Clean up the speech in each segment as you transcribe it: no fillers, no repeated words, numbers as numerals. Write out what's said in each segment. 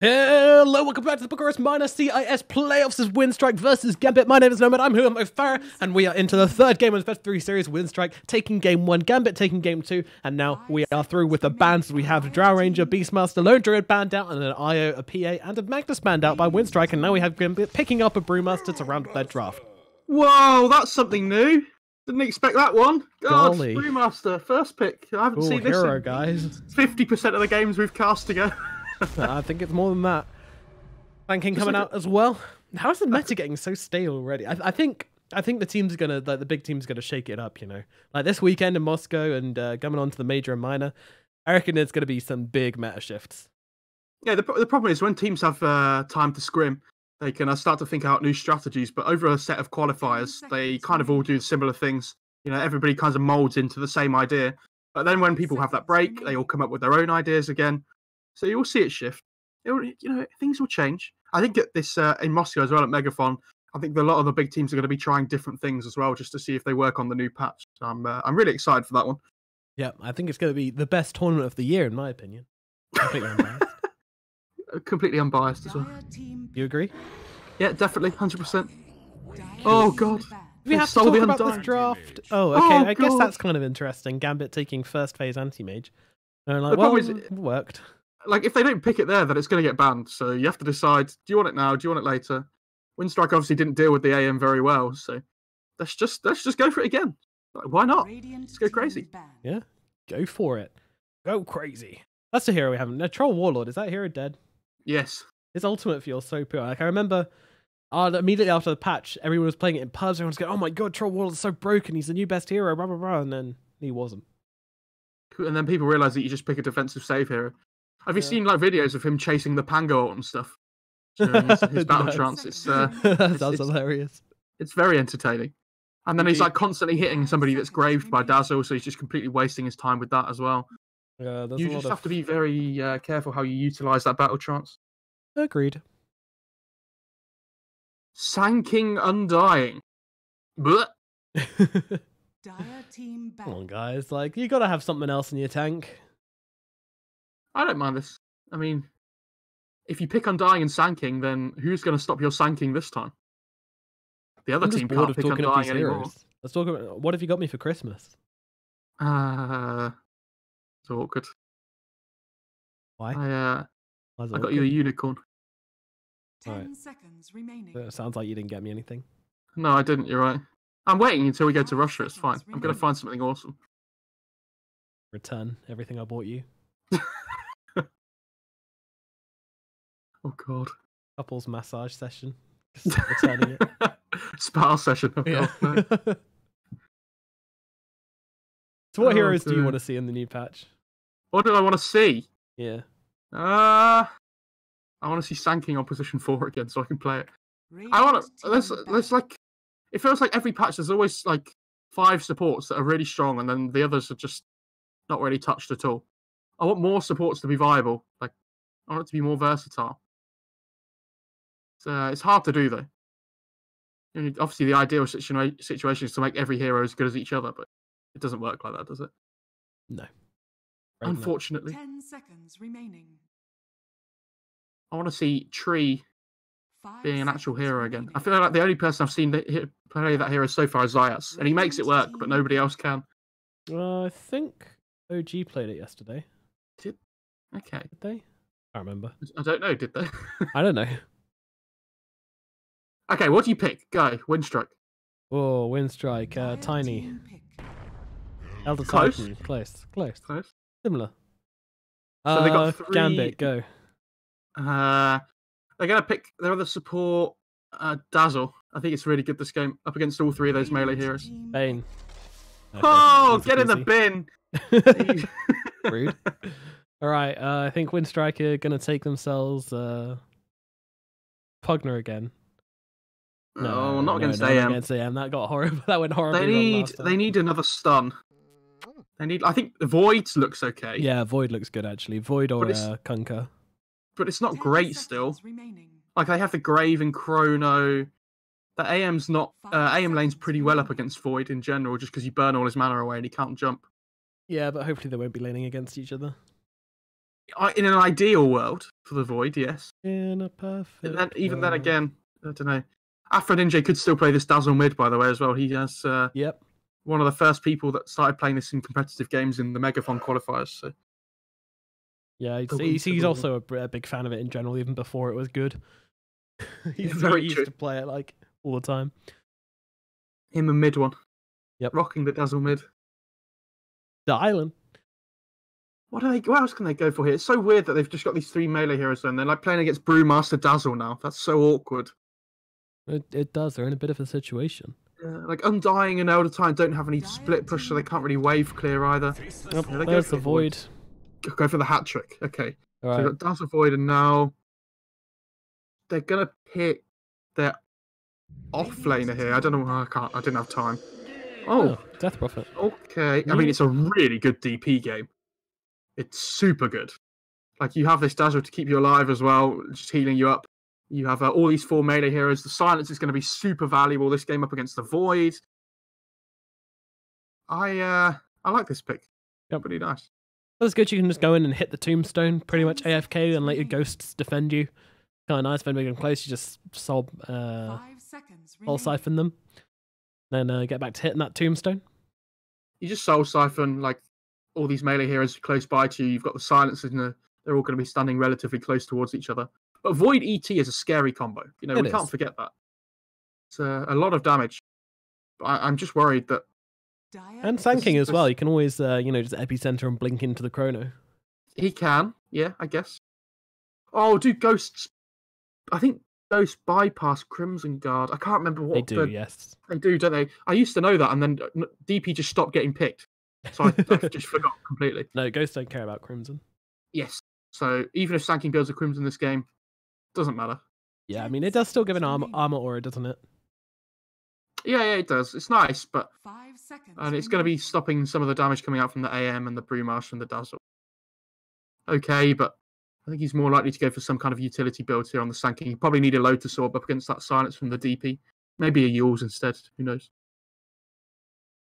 Hello, welcome back to the Bucharest minor CIS playoffs as Winstrike versus Gambit. My name is Nomad, I'm MoFarah, and we are into the third game of the best of 3 series. Winstrike taking game 1, Gambit taking game 2, and now we are through with the bans. We have Drow Ranger, Beastmaster, Lone Druid banned out, and an IO, a PA, and a Magnus banned out by Winstrike, and now we have Gambit picking up a Brewmaster to round up their draft. Whoa, that's something new. Didn't expect that one. God, Golly. Brewmaster, first pick. I haven't seen this hero, in guys. 50% of the games we've cast together. I think it's more than that. Banking coming out as well. How is the meta getting so stale already? I think the team's gonna, like, the big team's gonna shake it up, you know. Like this weekend in Moscow and coming on to the major and minor, I reckon there's gonna be some big meta shifts. Yeah, the problem is when teams have time to scrim, they can start to think out new strategies. But over a set of qualifiers, they kind of all do similar things. You know, everybody kind of molds into the same idea. But then when people have that break, they all come up with their own ideas again. So you'll see it shift. You know, things will change. I think at this in Moscow as well at Megaphon, I think a lot of the big teams are going to be trying different things as well, just to see if they work on the new patch. So I'm really excited for that one. Yeah, I think it's going to be the best tournament of the year, in my opinion. Completely unbiased. Completely unbiased as well. You agree? Yeah, definitely, 100%. Oh god. We have to talk about this draft. Oh, okay. I guess that's kind of interesting. Gambit taking first phase anti-mage. And like, well, it worked. Like, if they don't pick it there, then it's going to get banned. So you have to decide, do you want it now? Do you want it later? Winstrike obviously didn't deal with the AM very well, so let's just go for it again. Like, why not? Let's go crazy. Yeah, go for it. Go crazy. That's the hero we haven't. No, Troll Warlord, is that hero dead? Yes. His ultimate feels so pure. Like, I remember immediately after the patch, everyone was playing it in pubs. Everyone was going, oh my god, Troll Warlord's so broken. He's the new best hero, blah, blah, blah. And then he wasn't. And then people realize that you just pick a defensive save hero. Have you seen like videos of him chasing the Pango and stuff? His battle trance. It's hilarious. It's very entertaining. And then he's like constantly hitting somebody that's graved by Dazzle, so he's just completely wasting his time with that as well. Yeah, you just have to be very careful how you utilize that battle trance. Agreed. Sanking Undying. Blech. Come on, guys. Like, you gotta have something else in your tank. I don't mind this. I mean, if you pick Undying and Sanking, then who's going to stop your Sanking this time? The other team can't pick Undying anymore. Let's talk about what have you got me for Christmas? It's awkward. Why? I got you a unicorn. 10 seconds remaining. It sounds like you didn't get me anything. No, I didn't. You're right. I'm waiting until we go to Russia. It's fine. I'm going to find something awesome. Return everything I bought you. Oh god. Couples massage session. Just returning it. Spa session. Oh, yeah. God, no. So what heroes do you want to see in the new patch? What do I want to see? Yeah. I want to see Sanking on position 4 again so I can play it. I want to. There's like, it feels like every patch there's always like 5 supports that are really strong and then the others are just not really touched at all. I want more supports to be viable. Like, I want it to be more versatile. It's hard to do though. And obviously, the ideal situation is to make every hero as good as each other, but it doesn't work like that, does it? No. Unfortunately. 10 seconds remaining. I want to see Tree being an actual hero again. I feel like the only person I've seen play that hero so far is Zayas, and he makes it work, but nobody else can. I think OG played it yesterday. Okay. Did they? I can't remember. I don't know, did they? I don't know. Okay, what do you pick? Go, Winstrike. Oh, Winstrike, Tiny. Elder Close. Titan, close. Close. Similar. So they got 3... Gambit, go. They're going to pick their other support, Dazzle. I think it's really good this game, up against all 3 of those melee heroes. Bane. Okay, oh, get in the bin! Rude. Alright, I think Winstrike are going to take themselves Pugner again. No, not against AM. Against AM. That got horrible. That went horribly. They need another stun. I think Void looks okay. Yeah, Void looks good actually. Void or Kunkka. But it's not great still. Like they have the Grave and Chrono. The AM's not. AM lane's pretty well up against Void in general, just because you burn all his mana away and he can't jump. Yeah, but hopefully they won't be laning against each other. In an ideal world, for the Void, yes. In a perfect And then, even then world. again, I don't know. Afro Ninja could still play this Dazzle mid, by the way, as well. He has Yep. one of the first people that started playing this in competitive games in the Megaphon qualifiers. So Yeah, The he's Winter also a big fan of it in general, even before it was good. He very used true. to play it like all the time. him and mid one. Yep. Rocking the Dazzle mid. The island. What else can they go for here? It's so weird that they've just got these 3 melee heroes and they're like playing against Brewmaster Dazzle now. That's so awkward. It does. They're in a bit of a situation. Like Undying and Elder Time don't have any split push, so they can't really wave clear either. Yep, Yeah, they go there's for the void. Go for the hat trick. Okay. All So right. we've got Dazzle Void, and now they're gonna pick their off laner here. I don't know. I didn't have time. Oh, Death Prophet. okay. I mean, it's a really good DP game. It's super good. Like, you have this Dazzle to keep you alive as well, just healing you up. You have all these 4 melee heroes. The silence is going to be super valuable this game up against the Void. I like this pick. Yep. Pretty nice. That's good. You can just go in and hit the tombstone pretty much AFK and let your ghosts defend you. Kind of nice when we get close. You just soul 5 seconds soul siphon them, then get back to hitting that tombstone. You just soul siphon like all these melee heroes close by to you. You've got the silencers, and they're all going to be standing relatively close towards each other. But Void ET is a scary combo. You know, we can't forget that. It's a lot of damage. But I'm just worried that. And Sanking as well. You can always, just epicenter and blink into the chrono. He can, yeah, I guess. Oh, do ghosts? I think ghosts bypass Crimson Guard. I can't remember what They do, yes. They do, don't they? I used to know that, and then DP just stopped getting picked. So I just forgot completely. No, ghosts don't care about Crimson. Yes. So even if Sanking builds a Crimson this game, doesn't matter. Yeah, I mean, it does still give an armor aura, doesn't it? Yeah, it does. It's nice, but 5 seconds. and it's going to be stopping some of the damage coming out from the AM and the Brewmaster and the Dazzle. Okay, but I think he's more likely to go for some kind of utility build here on the Sanking. He probably need a Lotus Orb up against that silence from the DP. Maybe a Yules instead. Who knows?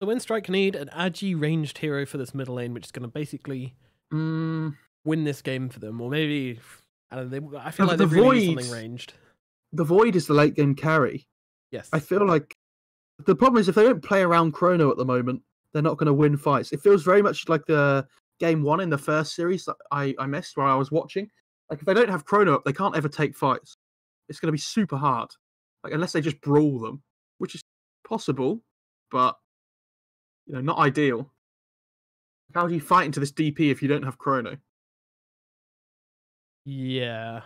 The Winstrike need an Agi ranged hero for this middle lane, which is going to basically win this game for them. Or maybe, I don't know, I feel like they really need something ranged. The Void is the late game carry. Yes. I feel like the problem is if they don't play around Chrono at the moment, they're not going to win fights. It feels very much like the game 1 in the first series that I missed where I was watching. Like, if they don't have Chrono up, they can't ever take fights. It's going to be super hard. Like, unless they just brawl them, which is possible, but, not ideal. How do you fight into this DP if you don't have Chrono? Yeah.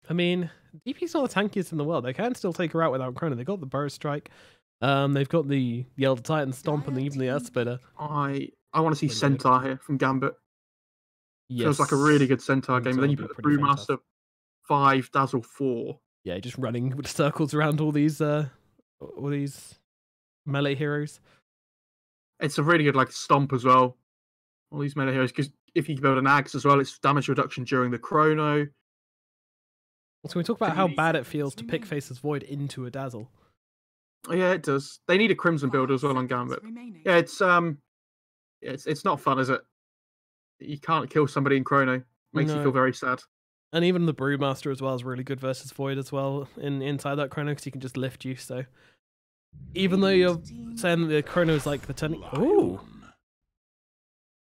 I mean, DP's not the tankiest in the world. They can still take her out without Chrono. They've got the Burst Strike. They've got the Elder Titan Stomp and even the Earth Splitter. I want to see Centaur here from Gambit. Yes. Feels like a really good Centaur game. And then you put the Brewmaster 5, Dazzle 4. Yeah, just running with circles around all these melee heroes. It's a really good Stomp as well. All these melee heroes, because if you build an Axe as well, it's damage reduction during the Chrono. So we talk about how bad it feels to pick Faceless Void into a Dazzle. Yeah, it does. They need a Crimson build as well on Gambit. Yeah, it's not fun, is it? You can't kill somebody in Chrono. Makes you feel very sad. And even the Brewmaster as well is really good versus Void as well inside that Chrono, because he can just lift you. So even though you're saying that the Chrono is like the turning. Ooh.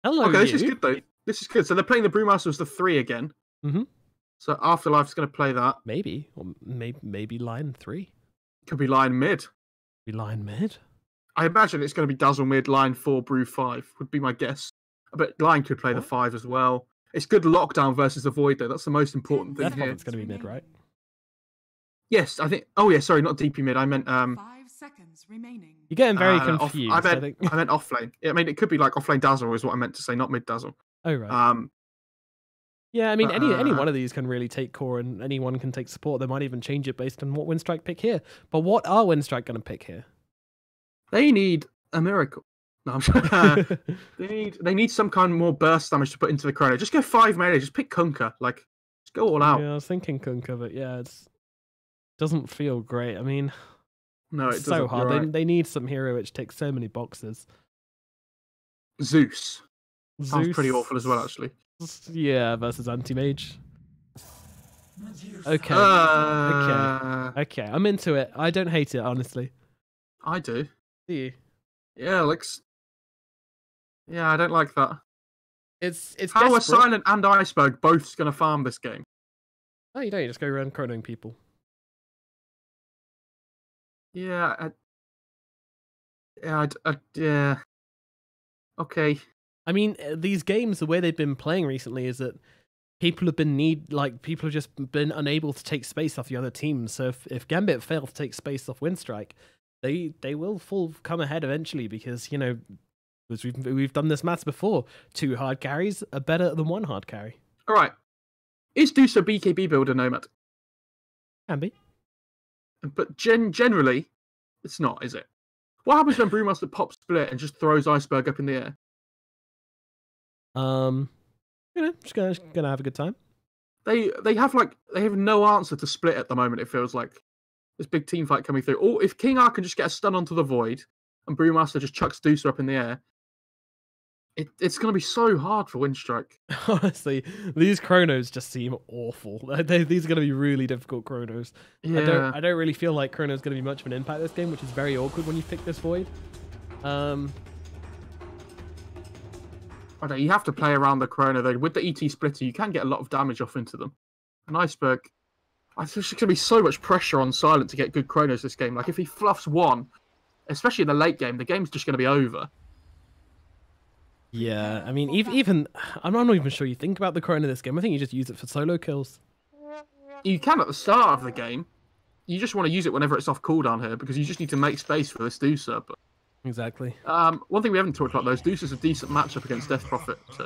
Hello. Okay, this is good though. This is good. So they're playing the Brewmaster as the 3 again. Mm-hmm. So Afterlife's going to play that. Maybe, or maybe line 3. Could be line mid. Be line mid. I imagine it's going to be Dazzle mid, line 4, Brew 5 would be my guess. But line could play the 5 as well. It's good lockdown versus the Void though. That's the most important thing here. It's going to be mid, right? Yes, I think. Oh yeah, sorry, not DP mid. I meant 5 seconds remaining. You're getting very confused. I meant off lane. Yeah, I mean, it could be like off lane Dazzle is what I meant to say, not mid Dazzle. Oh right. Yeah, I mean, but, any one of these can really take core, and anyone can take support. They might even change it based on what Winstrike pick here. But what are Winstrike going to pick here? They need a miracle. No, I'm sorry. they need some kind of more burst damage to put into the Chrono. Just go 5 melee. Just pick Kunkka. Just go all out. Yeah, I was thinking Kunkka, but yeah, it doesn't feel great. I mean, no, it's so hard. Right. They need some hero which takes so many boxes. Zeus. Sounds pretty awful as well, actually. Yeah, versus Anti-Mage. Okay. Okay. I'm into it. I don't hate it, honestly. I do. Do you? Yeah, yeah, I don't like that. It's How are desperate. Silent and Iceberg both going to farm this game? Oh, you don't. You just go around chronoing people. Yeah. Yeah. Okay. I mean, these games, the way they've been playing recently is that people have just been unable to take space off the other teams. So if Gambit fail to take space off Winstrike, they will come ahead eventually because, you know, as we've done this maths before, 2 hard carries are better than 1 hard carry. All right. Is Deuce a BKB builder, Nomad? Can be. But generally, it's not, is it? What happens when Brewmaster pops split and just throws Iceberg up in the air? You know, just gonna have a good time. They have no answer to split at the moment. It feels like this big team fight coming through. Or if King R can just get a stun onto the void and Brewmaster just chucks Deucer up in the air, it's going to be so hard for Winstrike. Honestly, these chronos just seem awful. These are going to be really difficult chronos. Yeah. I don't really feel like chrono's going to be much of an impact this game, which is very awkward when you pick this void. I know, you have to play around the chrono though. With the ET splitter, you can get a lot of damage off into them. And Iceberg, there's just going to be so much pressure on Silent to get good chronos this game. Like if he fluffs one, especially in the late game, the game's just going to be over. Yeah, I mean, even I'm not even sure you think about the chrono this game. I think you just use it for solo kills. You can at the start of the game. You just want to use it whenever it's off cooldown here because you just need to make space for this Deucer. But exactly. One thing we haven't talked about though is Deucer's a decent matchup against Death Prophet. So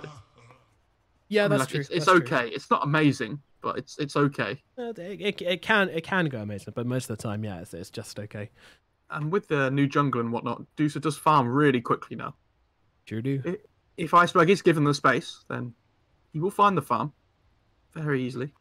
yeah, that's true. true. It's okay. It's not amazing, but it's okay. It can go amazing, but most of the time, yeah, it's just okay. And with the new jungle and whatnot, Deucer does farm really quickly now. Sure do. If Iceberg is given the space, then he will find the farm very easily.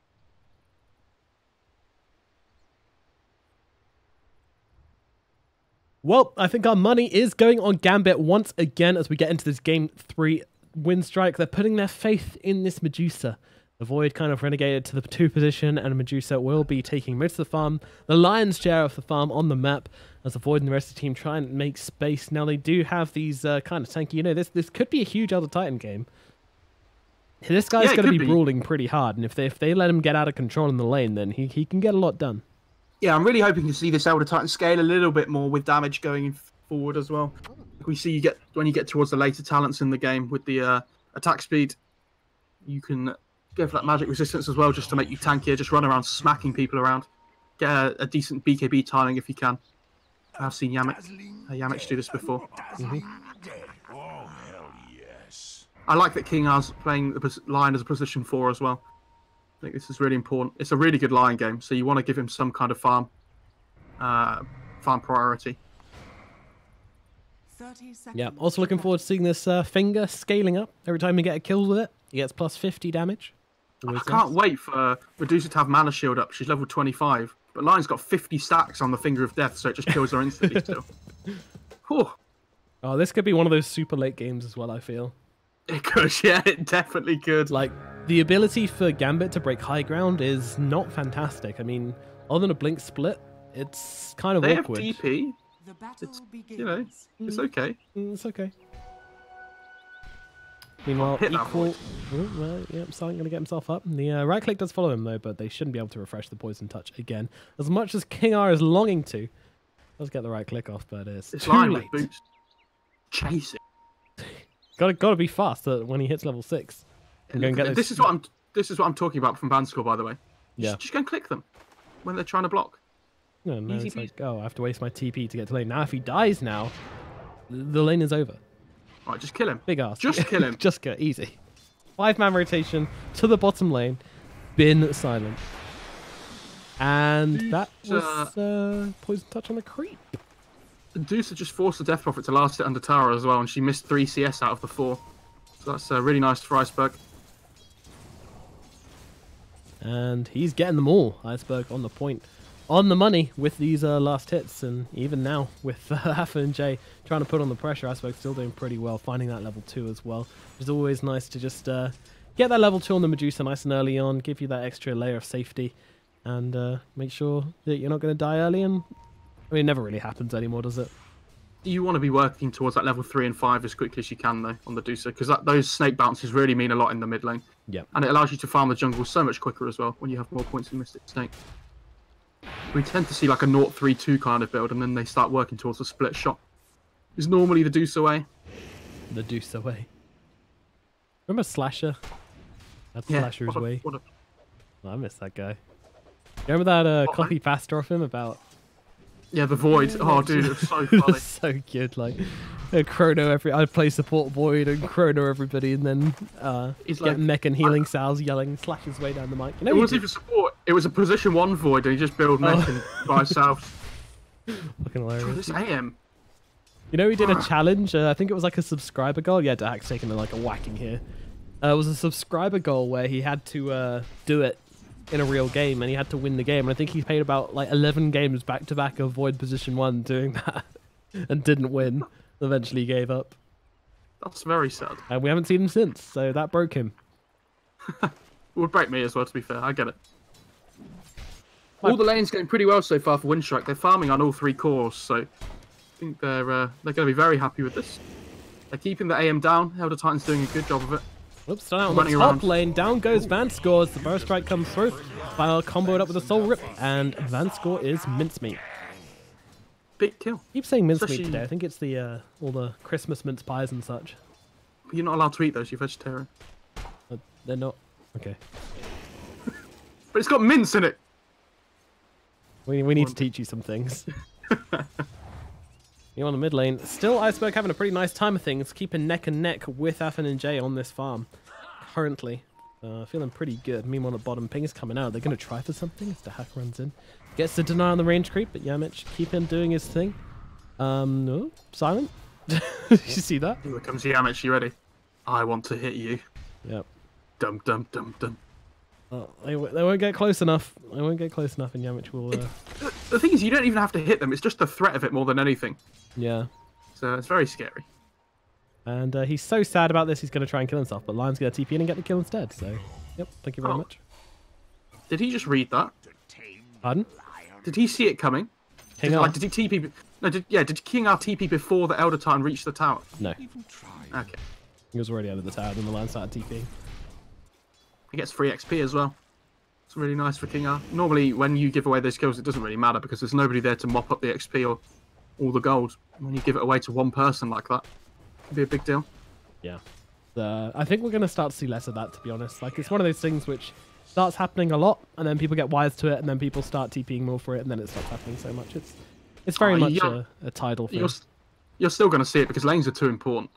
Well, I think our money is going on Gambit once again as we get into this game 3 Winstrike. They're putting their faith in this Medusa. The Void kind of renegated to the 2 position, and Medusa will be taking most of the farm, the lion's share of the farm on the map, as the Void and the rest of the team try and make space. Now, they do have these kind of tanky, you know, this could be a huge Elder Titan game. This guy's going to be brawling pretty hard, and if they let him get out of control in the lane, then he can get a lot done. Yeah, I'm really hoping to see this Elder Titan scale a little bit more with damage going forward as well. We see when you get towards the later talents in the game with the attack speed, you can go for that magic resistance as well, just to make you tankier. Just run around smacking people around. Get a decent BKB timing if you can. I've seen Yamich do this before. I like that King R's playing the Lion as a position 4 as well. I think this is really important. It's a really good Lion game, so you want to give him some kind of farm priority. 30 seconds. Yeah, also looking forward to seeing this finger scaling up. Every time you get a kill with it, he gets plus 50 damage. I can't wait for Medusa to have Mana Shield up. She's level 25. But Lion's got 50 stacks on the Finger of Death, so it just kills her instantly still. Whew. Oh, this could be one of those super late games as well, I feel. It could, yeah, it definitely could. Like, the ability for Gambit to break high ground is not fantastic. I mean, other than a blink split, it's kind of awkward. They have DP. The battle begins. You know, it's okay. It's okay. Meanwhile, equal... Silent going to get himself up. The right click does follow him, though, but they shouldn't be able to refresh the Poison Touch again. As much as King R is longing to. Does get the right click off, but it's too late. With boots. Chase it. Gotta be fast when he hits level 6. This is what I'm talking about from Bandscore, by the way. Yeah. Just go and click them when they're trying to block. No, it's like, oh, I have to waste my TP to get to lane. Now, if he dies now, the lane is over. All right, just kill him. Big ass. Just kill him. Just go. Easy. 5-man rotation to the bottom lane. Bin Silent. And that was Poison Touch on the creep. Deuce just forced the Death Prophet to last it under tower as well, and she missed 3 CS out of the 4. So that's really nice for Iceberg. And he's getting them all. Iceberg on the point. On the money with these last hits, and even now with Hafa and Jay trying to put on the pressure, Iceberg's still doing pretty well, finding that level 2 as well. It's always nice to just get get that level 2 on the Medusa nice and early on, give you that extra layer of safety, and make sure that you're not going to die early. And I mean, it never really happens anymore, does it? You want to be working towards that level 3 and 5 as quickly as you can, though, on the Medusa, because those snake bounces really mean a lot in the mid lane. Yeah. And it allows you to farm the jungle so much quicker as well when you have more points in Mystic Snake. We tend to see like a 0-3-2 kind of build, and then they start working towards a split shot. Is normally the Deuce away. The Deuce away. Remember Slasher? That's Yeah, Slasher's way. What a... Oh, I miss that guy. You remember that copy pasta off him about... Yeah, the Void. Oh, dude, it was so It funny. was so good. Like, Chrono I'd play support Void and Chrono everybody, and then He's get like, mech and healing Sal's yelling, slash his way down the mic. You know, it he wasn't did- even support. It was a position 1 Void, and he just built mech and by himself. Fucking hilarious. This AM. You know, he did a challenge. I think it was like a subscriber goal. Yeah, Dahak's taking like a whacking here. It was a subscriber goal where he had to do it in a real game, and he had to win the game. And I think he played about like 11 games back to back of Void Position 1 doing that, and didn't win. Eventually gave up. That's very sad. And we haven't seen him since, so that broke him. It would break me as well, to be fair. I get it. All the lanes going pretty well so far for Winstrike. They're farming on all 3 cores, so I think they're going to be very happy with this. They're keeping the AM down. Elder Titan's doing a good job of it. Oops, down on the Running top around. lane. Down goes Vanscore as the Burst Strike comes through. Final comboed up with a Soul Rip, and Vanscore is mincemeat. Big kill. I keep saying mincemeat Especially- today. I think it's the all the Christmas mince pies and such. You're not allowed to eat those. You're vegetarian. They're not. Okay. But it's got mince in it. We need to teach you some things. You on the mid lane. Still, Iceberg having a pretty nice time of things, keeping neck and neck with Athen and Jay on this farm. Currently. Feeling pretty good. Meanwhile, the bottom ping is coming out. They're going to try for something as the hack runs in. Gets the deny on the range creep, but Yamich keep him doing his thing. No, silent. You see that? Here comes Yamich. You ready? I want to hit you. Yep. Dum dum dum dum. Oh, they won't get close enough. They won't get close enough, and Yamich will... The thing is, you don't even have to hit them. It's just the threat of it more than anything. Yeah. So it's very scary. And he's so sad about this, he's going to try and kill himself, but Lion's going to TP in and get the kill instead. So, yep, thank you very much. Did he just read that? Pardon? Did he see it coming? King R. Like, did he TP? No, did King R TP before the Elder Titan reached the tower? No. Okay. He was already out of the tower, then the Lion started TPing. He gets free XP as well. It's really nice for King R. Normally, when you give away those kills, it doesn't really matter because there's nobody there to mop up the XP or all the gold. When you give it away to one person like that, it'd be a big deal. Yeah. I think we're going to start to see less of that, to be honest. Like, it's one of those things which starts happening a lot, and then people get wise to it, and then people start TPing more for it, and then it stops happening so much. It's very much a tidal thing. You're still going to see it because lanes are too important.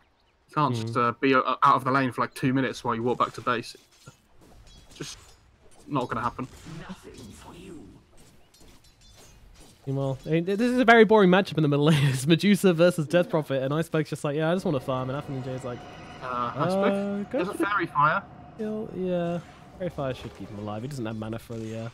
You can't just be out of the lane for like 2 minutes while you walk back to base. Just not going to happen. Well, I mean, this is a very boring matchup in the middle lane. It's Medusa versus Death Prophet, and Iceberg's just like, yeah, I just want to farm, and Athen and Jay's like, Iceberg? go There's a for the Fairy Fire. kill. Yeah, Fairy Fire should keep him alive. He doesn't have mana for the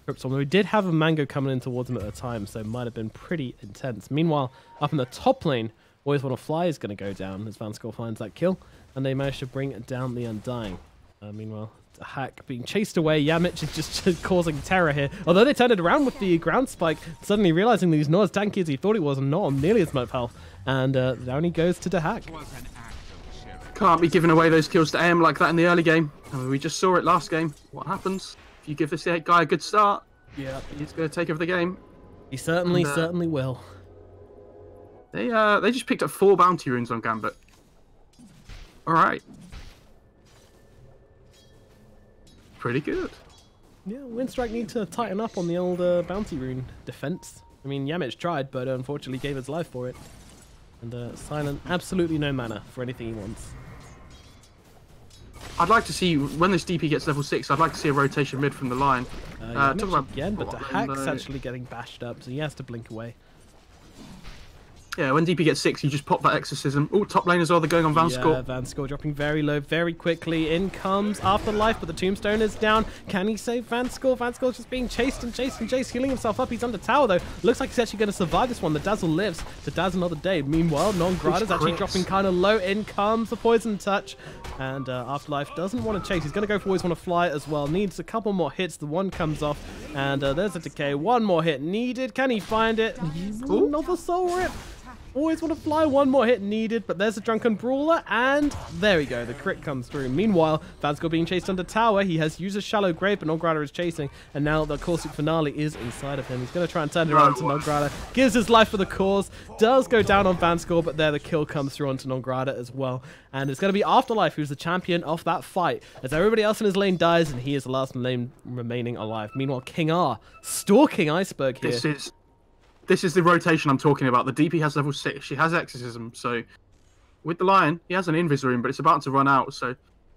Cryptstorm. We did have a Mango coming in towards him at the time, so it might have been pretty intense. Meanwhile, up in the top lane, Always Wanna Fly is going to go down as Vanscore finds that kill, and they manage to bring down the Undying. Meanwhile, a hack being chased away. Yamich is just causing terror here. Although they turned it around with the ground spike, suddenly realizing that he's not as tanky as he thought he was and not on nearly as much health. And down he goes to the hack. Can't be giving away those kills to AM like that in the early game. I mean, we just saw it last game. What happens if you give this guy a good start? Yeah, He's going to take over the game. he certainly will. They just picked up 4 bounty runes on Gambit. All right. Pretty good. Yeah, Winstrike need to tighten up on the old bounty rune defense. I mean, Yamich tried, but unfortunately gave his life for it. And Silent, absolutely no mana for anything he wants. I'd like to see, when this DP gets level 6, I'd like to see a rotation mid from the line. Yamich talk about again, but what the lane hack's though? actually getting bashed up, so he has to blink away. Yeah, when DP gets 6, you just pop that Exorcism. Oh, top lane as well. They're going on Vanscore. Yeah, Vanscore dropping very low very quickly. In comes Afterlife, but the Tombstone is down. Can he save Vanscore? Vanscore's just being chased and chased and chased, healing himself up. He's under tower, though. Looks like he's actually going to survive this one. The Dazzle lives to Dazz another day. Meanwhile, Non-Grada's actually dropping kind of low. In comes the Poison Touch. And Afterlife doesn't want to chase. He's going to go for Always Want to Fly as well. Needs a couple more hits. The one comes off. And there's a decay. One more hit needed. Can he find it? Another Soul Rip. Always Want to Fly, one more hit needed, but there's a Drunken Brawler, and there we go, the crit comes through. Meanwhile, Vanscore being chased under tower, he has used a Shallow Grave, but Non-Grada is chasing, and now the Caustic Finale is inside of him. He's going to try and turn it around to Non-Grada, gives his life for the cause, does go down on Vanscore, but there the kill comes through onto Non-Grada as well. And it's going to be Afterlife who's the champion of that fight, as everybody else in his lane dies, and he is the last lane remaining alive. Meanwhile, King R stalking Iceberg here. This is the rotation I'm talking about. The DP has level 6. She has Exorcism. So with the Lion, he has an Invis Rune, but it's about to run out. So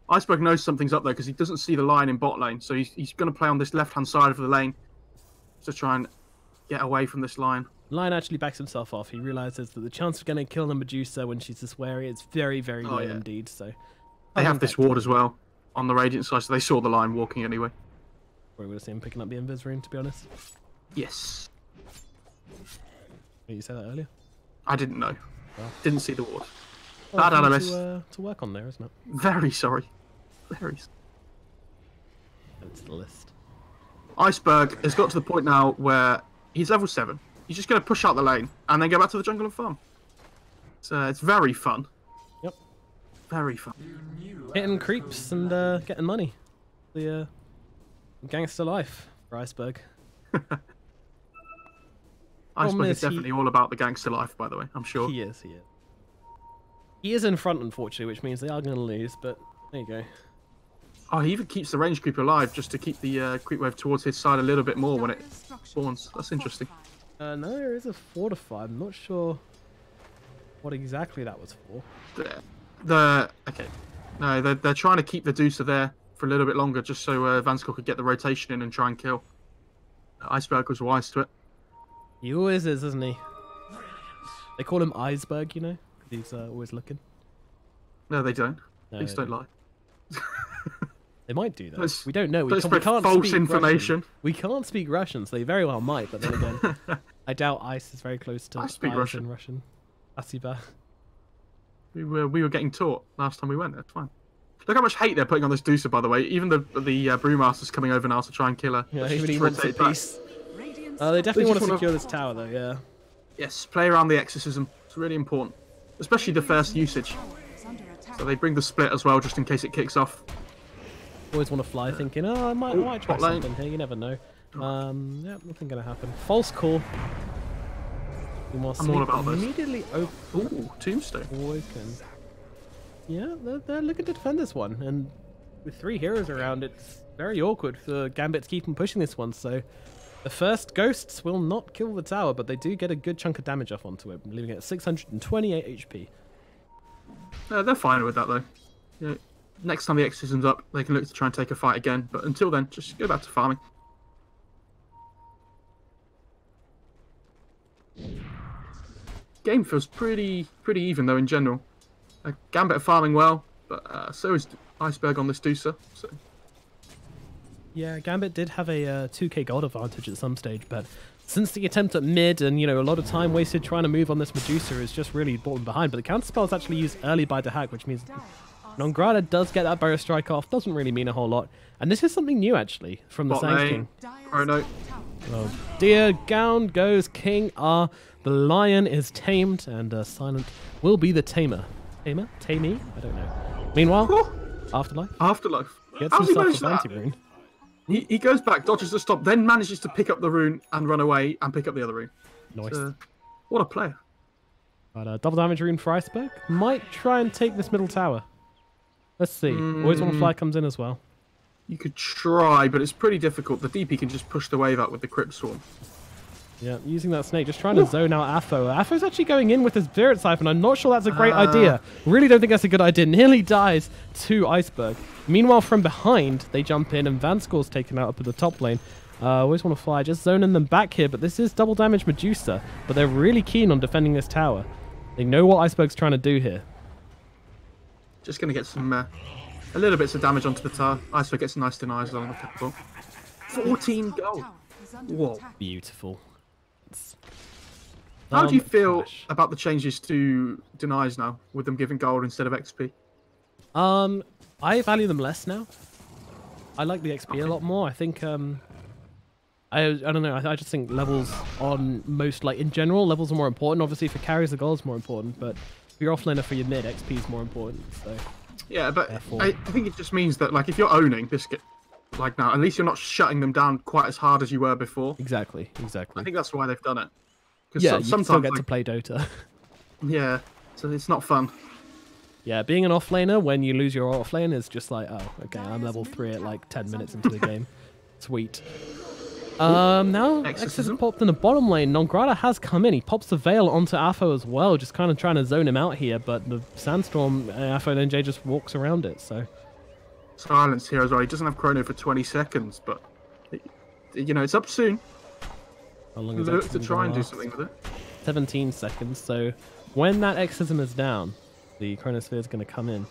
Iceberg knows something's up there because he doesn't see the Lion in bot lane. So he's going to play on this left-hand side of the lane to try and get away from this Lion. Lion actually backs himself off. He realizes that the chance of getting kill the Medusa when she's this wary is very, very low indeed. So they have this ward as well on the Radiant side, so they saw the Lion walking anyway. We would have seen him picking up the Invis Rune, to be honest. Yes. You said that earlier? I didn't know. Well, didn't see the ward. Bad analyst. To work on there, isn't it? Very sorry. Very sorry. It's the list. Iceberg has got to the point now where he's level 7. He's just going to push out the lane and then go back to the jungle and farm. So it's very fun. Yep. Very fun. Hitting creeps and getting money. The gangster life for Iceberg. Iceberg is definitely all about the gangster life, by the way, I'm sure. He is. He is in front, unfortunately, which means they are going to lose, but there you go. Oh, he even keeps the range creep alive just to keep the creep wave towards his side a little bit more when it spawns. That's interesting. No, there is a fortify. I'm not sure what exactly that was for. Okay. No, they're trying to keep the Deucer there for a little bit longer just so Vanscore could get the rotation in and try and kill. Iceberg was wise to it. He always is, isn't he? They call him Iceberg, you know, because he's always looking. No, they don't. No, Please don't lie. They might do that. We don't know. We can't false information. Russian. We can't speak Russian, so they very well might. But then again, I doubt Ice is very close to. I speak Russian. Asiba. We were getting taught last time we went. That's fine. Look how much hate they're putting on this Deucer, by the way. Even the Brewmaster's coming over now to try and kill her. Yeah, even he wants a piece. They definitely want to secure this tower, though, yeah. Yes, play around the Exorcism. It's really important. Especially the first usage. So they bring the split as well, just in case it kicks off. Always Want to Fly, thinking, oh, I might try something here, you never know. Yeah, nothing going to happen. False call. I'm all about this. Immediately open. Ooh, Tombstone. Awaken. Yeah, they're looking to defend this one. And with 3 heroes around, it's very awkward for Gambit to keep on pushing this one, so... The first ghosts will not kill the tower, but they do get a good chunk of damage off onto it, leaving it at 628 HP. They're fine with that, though. Yeah, next time the Exorcism's up, they can look to try and take a fight again, but until then, just go back to farming. Game feels pretty even, though, in general. Gambit are farming well, but so is Iceberg on this Deucer, so... Yeah, Gambit did have a 2k gold advantage at some stage, but since the attempt at mid and, you know, a lot of time wasted trying to move on this Medusa is just really brought them behind. But the counterspell is actually used early by the hack, which means Non-Grada does get that Burrow Strike off. Doesn't really mean a whole lot. And this is something new, actually, from the Sands King. Oh, dear, down goes King R. The Lion is tamed, and Silent will be the tamer. Tamer? Tamee? I don't know. Meanwhile, Afterlife. Gets himself a bounty rune. He goes back, dodges the stop, then manages to pick up the rune and run away and pick up the other rune. Nice. What a player. But double damage rune for Iceberg. Might try and take this middle tower. Let's see. Always Want to Fly comes in as well. You could try, but it's pretty difficult. The DP can just push the wave out with the Crypt Swarm. Yeah, using that snake, just trying to zone out Aphro. Aphro's actually going in with his Spirit Siphon. I'm not sure that's a great idea. Really don't think that's a good idea. Nearly dies to Iceberg. Meanwhile, from behind, they jump in, and Vanscore's taken out up at the top lane. Always want to fly, just zoning them back here, but this is double damage Medusa. But they're really keen on defending this tower. They know what Iceberg's trying to do here. Just going to get some a little bits of damage onto the tower. Iceberg gets nice denies on the capital. 14 gold. Whoa. Beautiful. How do you feel about the changes to denies now, with them giving gold instead of XP? I value them less now. I like the XP a lot more. I think I don't know. I just think levels on most, like in general, levels are more important. Obviously, for carries, the gold is more important. But if you're offlaner for your mid, XP is more important. So yeah, but I think it just means that like if you're owning this, like now, at least you're not shutting them down quite as hard as you were before. Exactly. I think that's why they've done it. Yeah, you still get to play Dota. Yeah, so it's not fun. Yeah, being an offlaner when you lose your offlane is just like, oh, okay, I'm level 3 at like 10 minutes into the game. Sweet. Now Exorcism popped in the bottom lane. Nongrata has come in. He pops the Veil onto Afo as well, just kind of trying to zone him out here, but the Sandstorm, Afo and NJ just walks around it, so... Silence here as well. He doesn't have Chrono for 20 seconds, but, you know, it's up soon. How long is Look to try and do something with it. 17 seconds, so when that Exorcism is down, the Chronosphere is going to come in.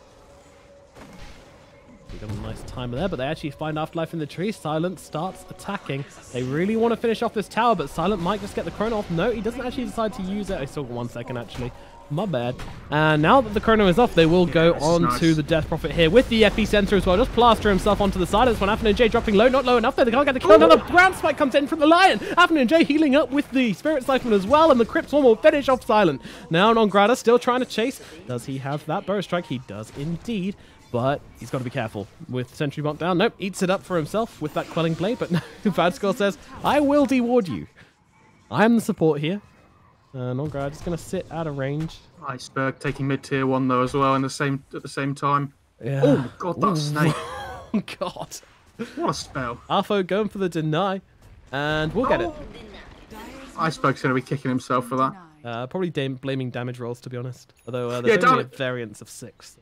We got a nice timer there, but they actually find Afterlife in the tree. Silent starts attacking. They really want to finish off this tower, but Silent might just get the Chrono off. No, he doesn't actually decide to use it. I still got 1 second, actually. My bad. And now that the Chrono is off, they will go on to the Death Prophet here with the Epicenter as well. Just plaster himself onto the side. This one, Afternoon J dropping low. Not low enough there. They can't get the kill. Another ground spike comes in from the Lion. Afternoon J healing up with the Spirit Siphon as well. And the Crypt Swarm will finish off Silent. Now Nongrata still trying to chase. Does he have that Bow Strike? He does indeed. But he's got to be careful with Sentry Bump down. Nope, eats it up for himself with that Quelling Blade. But no, Bad Skull says, I will deward you. I am the support here. Nongrata just going to sit out of range. Iceberg taking mid tier 1 though as well at the same time. Yeah. Oh my god, that snake. Oh god. What a spell. Arfo going for the deny. And we'll get it. Iceberg's going to be kicking himself for that. Probably blaming damage rolls, to be honest. Although there's only a variance of 6.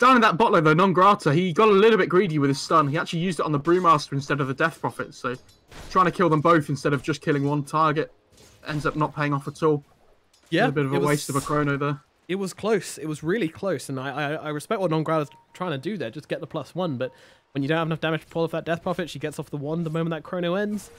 Down in that bot lane though, Nongrata, he got a little bit greedy with his stun. He actually used it on the Brewmaster instead of the Death Prophet. So trying to kill them both instead of just killing one target ends up not paying off at all. Yeah, a bit of a waste of a Chrono there. It was close. It was really close, and I respect what Nongrata's trying to do there. Just get the +1, but when you don't have enough damage to pull off that Death Prophet, she gets off the 1 the moment that Chrono ends.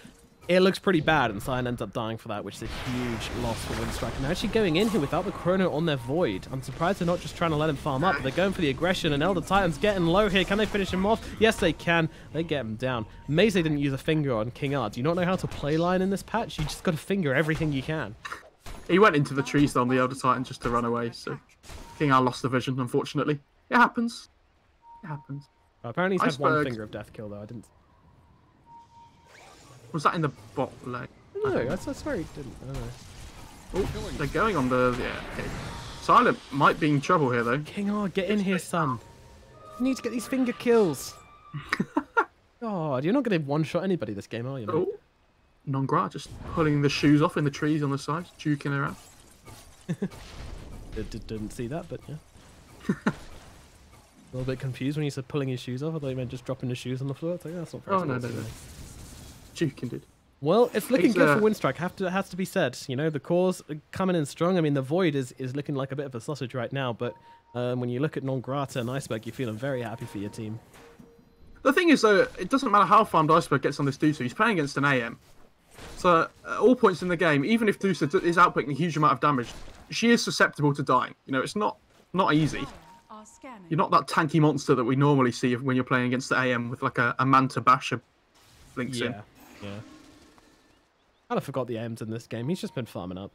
It looks pretty bad, and Cyan ends up dying for that, which is a huge loss for Winstrike. And they're actually going in here without the Chrono on their Void. I'm surprised they're not just trying to let him farm up. They're going for the aggression, and Elder Titan's getting low here. Can they finish him off? Yes, they can. They get him down. Maze didn't use a finger on King R. Do you not know how to play line in this patch? You just got to finger everything you can. He went into the trees though on the Elder Titan just to run away, so King R lost the vision, unfortunately. It happens. It happens. Apparently he's had 1 finger of death kill, though. I didn't... Was that in the bot leg? No, I swear he didn't. I don't know. Oh, they're going on the... Yeah, okay. Silent might be in trouble here, though. King R, get in here, son. You need to get these finger kills. God, you're not going to one-shot anybody this game, are you, mate? Oh. Nongrata just pulling the shoes off in the trees on the side, juking her out. Didn't see that, but yeah. A little bit confused when you said pulling his shoes off. I thought you meant just dropping his shoes on the floor. It's like, that's not very no. Juking did. Well, it's looking good for Winstrike. Has to be said. You know, the cores are coming in strong. I mean, the Void is looking like a bit of a sausage right now, but when you look at Nongrata and Iceberg, you're feeling very happy for your team. The thing is, though, it doesn't matter how farmed Iceberg gets on this Dusa. He's playing against an AM. So, at all points in the game, even if Dusa is outputting a huge amount of damage, she is susceptible to dying. You know, it's not easy. You're not that tanky monster that we normally see when you're playing against the AM with like a Manta Basher links in. Yeah. Kind of forgot the AM's in this game. He's just been farming up,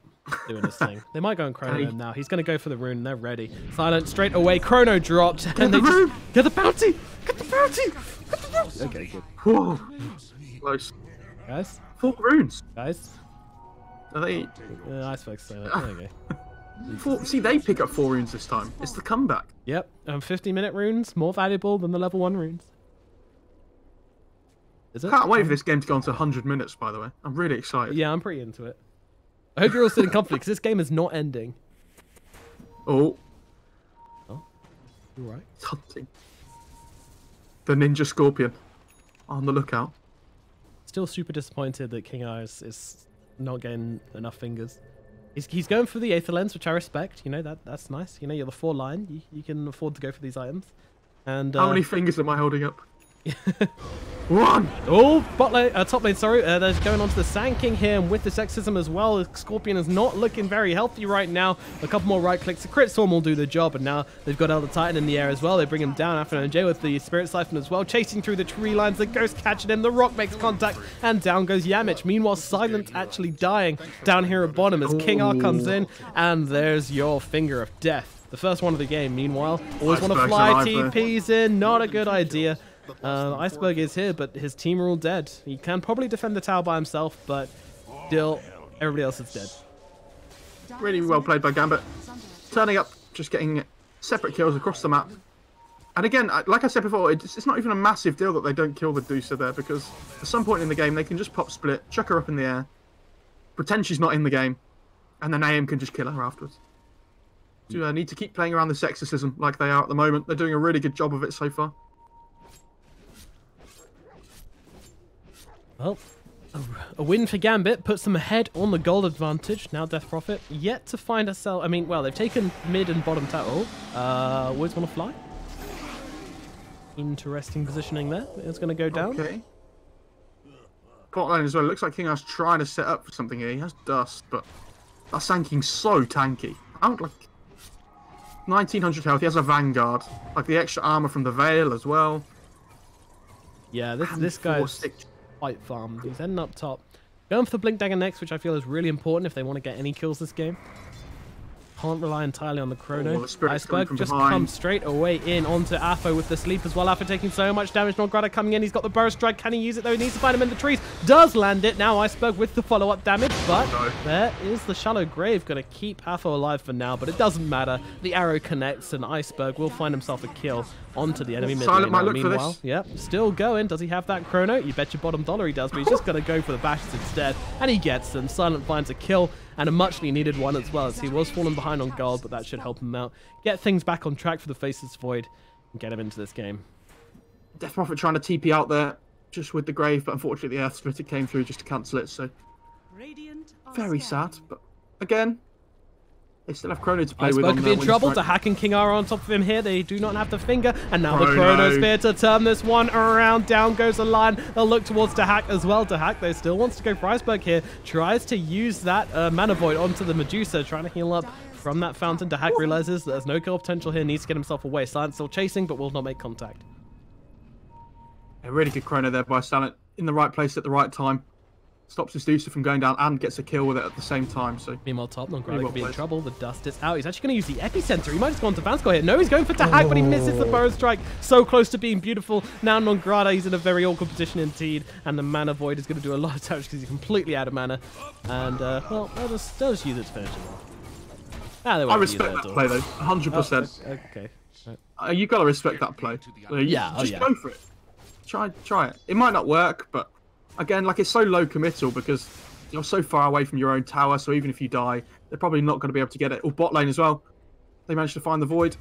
doing his thing. They might go and Chrono him now. He's going to go for the rune. They're ready. Silent straight away. Chrono dropped. And they just... Get the bounty! Get the bounty! Get the bounty! Okay, good. Whoa. Close. Guys? 4 runes. Guys? Are they... Iceberg's Silent. There you go. See, they pick up 4 runes this time. It's the comeback. Yep. 50-minute runes. More valuable than the level 1 runes. Is it? Can't wait for this game to go on to 100 minutes, by the way. I'm really excited. Yeah, I'm pretty into it. I hope you're all sitting comfortably, because this game is not ending. Oh. Oh? You alright? It's hunting. The Ninja Scorpion. On the lookout. Still super disappointed that King R is not getting enough fingers. He's going for the Aether Lens, which I respect. You know, that's nice. You know, you're the 4 line. You can afford to go for these items. And how many fingers am I holding up? 1. Oh, top lane, sorry. They're going on to the Sand King here, and with the sexism as well, Scorpion is not looking very healthy right now. A couple more right clicks, the crit storm will do the job, and now they've got Elder Titan in the air as well. They bring him down after NJ with the Spirit Siphon as well, chasing through the tree lines. The Ghost catching him, the Rock makes contact, and down goes Yamich. Meanwhile, Silent actually dying down here at bottom as King R comes in, and there's your Finger of Death. The first one of the game, meanwhile. Always want to fly TPs in, not a good idea. Iceberg is here, but his team are all dead. He can probably defend the tower by himself, but still, everybody else is dead. Really well played by Gambit. Turning up, just getting separate kills across the map. And again, like I said before, it's not even a massive deal that they don't kill the Deucer there, because at some point in the game, they can just pop split, chuck her up in the air, pretend she's not in the game, and then AM can just kill her afterwards. So need to keep playing around the sexism like they are at the moment. They're doing a really good job of it so far. Well, a win for Gambit puts them ahead on the gold advantage. Now Death Prophet yet to find herself. I mean, well, they've taken mid and bottom tower. Woods want to fly. Interesting positioning there. It's going to go down. Okay. Bot lane as well. It looks like King R's trying to set up for something here. He has dust, but that Sand King's so tanky. Out like 1900 health. He has a Vanguard. Like the extra armor from the Veil as well. Yeah, this guy's quite farmed. He's ending up top. Going for the Blink Dagger next, which I feel is really important if they want to get any kills this game. Can't rely entirely on the Chrono. Iceberg just comes straight away in onto Afo with the sleep as well. Afo taking so much damage. Nomad coming in. He's got the Burst Strike. Can he use it though? He needs to find him in the trees. Does land it. Now Iceberg with the follow-up damage. But there is the Shallow Grave. Going to keep Afo alive for now. But it doesn't matter. The arrow connects and Iceberg will find himself a kill onto the enemy mid lane. Meanwhile, yep, still going. Does he have that Chrono? You bet your bottom dollar he does. But he's just going to go for the bashes instead. And he gets them. Silent finds a kill. And a muchly needed one as well, as he was falling behind on gold, but that should help him out. Get things back on track for the Faceless Void and get him into this game. Death Prophet trying to TP out there just with the Grave, but unfortunately the Earth Splitter came through just to cancel it, so very sad. But again, they still have Chrono to play with. Could be in trouble. To Hack and King are on top of him here. They do not have the finger, and now the Chronosphere to turn this one around. Down goes the line. They'll look towards Hack as well. Hack though still wants to go for Iceberg here. Tries to use that Mana Void onto the Medusa, trying to heal up from that fountain. Hack realizes that there's no kill potential here. Needs to get himself away. Silent still chasing, but will not make contact. A really good Chrono there by Silent, in the right place at the right time. Stops his Deucer from going down and gets a kill with it at the same time. So meanwhile, top Nomad could be in trouble. The dust is out. He's actually going to use the epicenter. He might have gone to Vansco here. No, he's going for Tahak, but he misses the Burrow Strike. So close to being beautiful. Now Nongrada, he's in a very awkward position indeed, and the Mana Void is going to do a lot of damage because he's completely out of mana. And well, they'll just use it to finish him off. I respect that play though, 100%. Okay. You gotta respect that play. Just go for it. Try it. It might not work, but again, like, it's so low committal because you're so far away from your own tower, so even if you die, they're probably not going to be able to get it. Or bot lane as well. They managed to find the Void.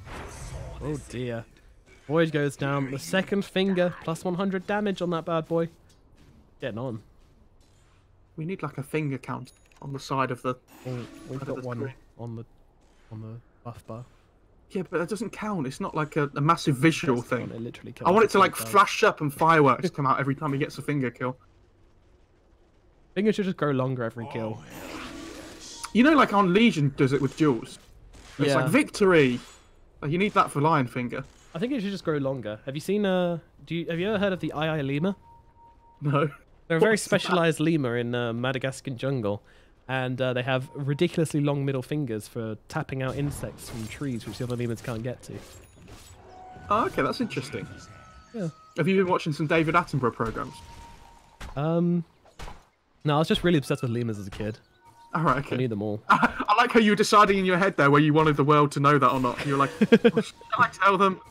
Oh dear. Void goes down. The second finger, plus 100 damage on that bad boy. Getting on. We need like a finger count on the side of the... we've got one on the buff bar. Yeah, but that doesn't count. It's not like a massive visual thing. Literally I want it to like flash up and fireworks come out every time he gets a finger kill. Finger should just grow longer every kill. You know, like on Legion does it with duels. It's like victory. Like, you need that for Lion Finger. I think it should just grow longer. Have you seen have you ever heard of the II lemur? No. They're a very specialized lemur in Madagascar jungle, and they have ridiculously long middle fingers for tapping out insects from trees, which the other lemurs can't get to. Oh, okay, that's interesting. Yeah. Have you been watching some David Attenborough programs? No, I was just really obsessed with lemurs as a kid. All right, okay. I need them all. I like how you were deciding in your head there where you wanted the world to know that or not. You were like, oh, should I tell them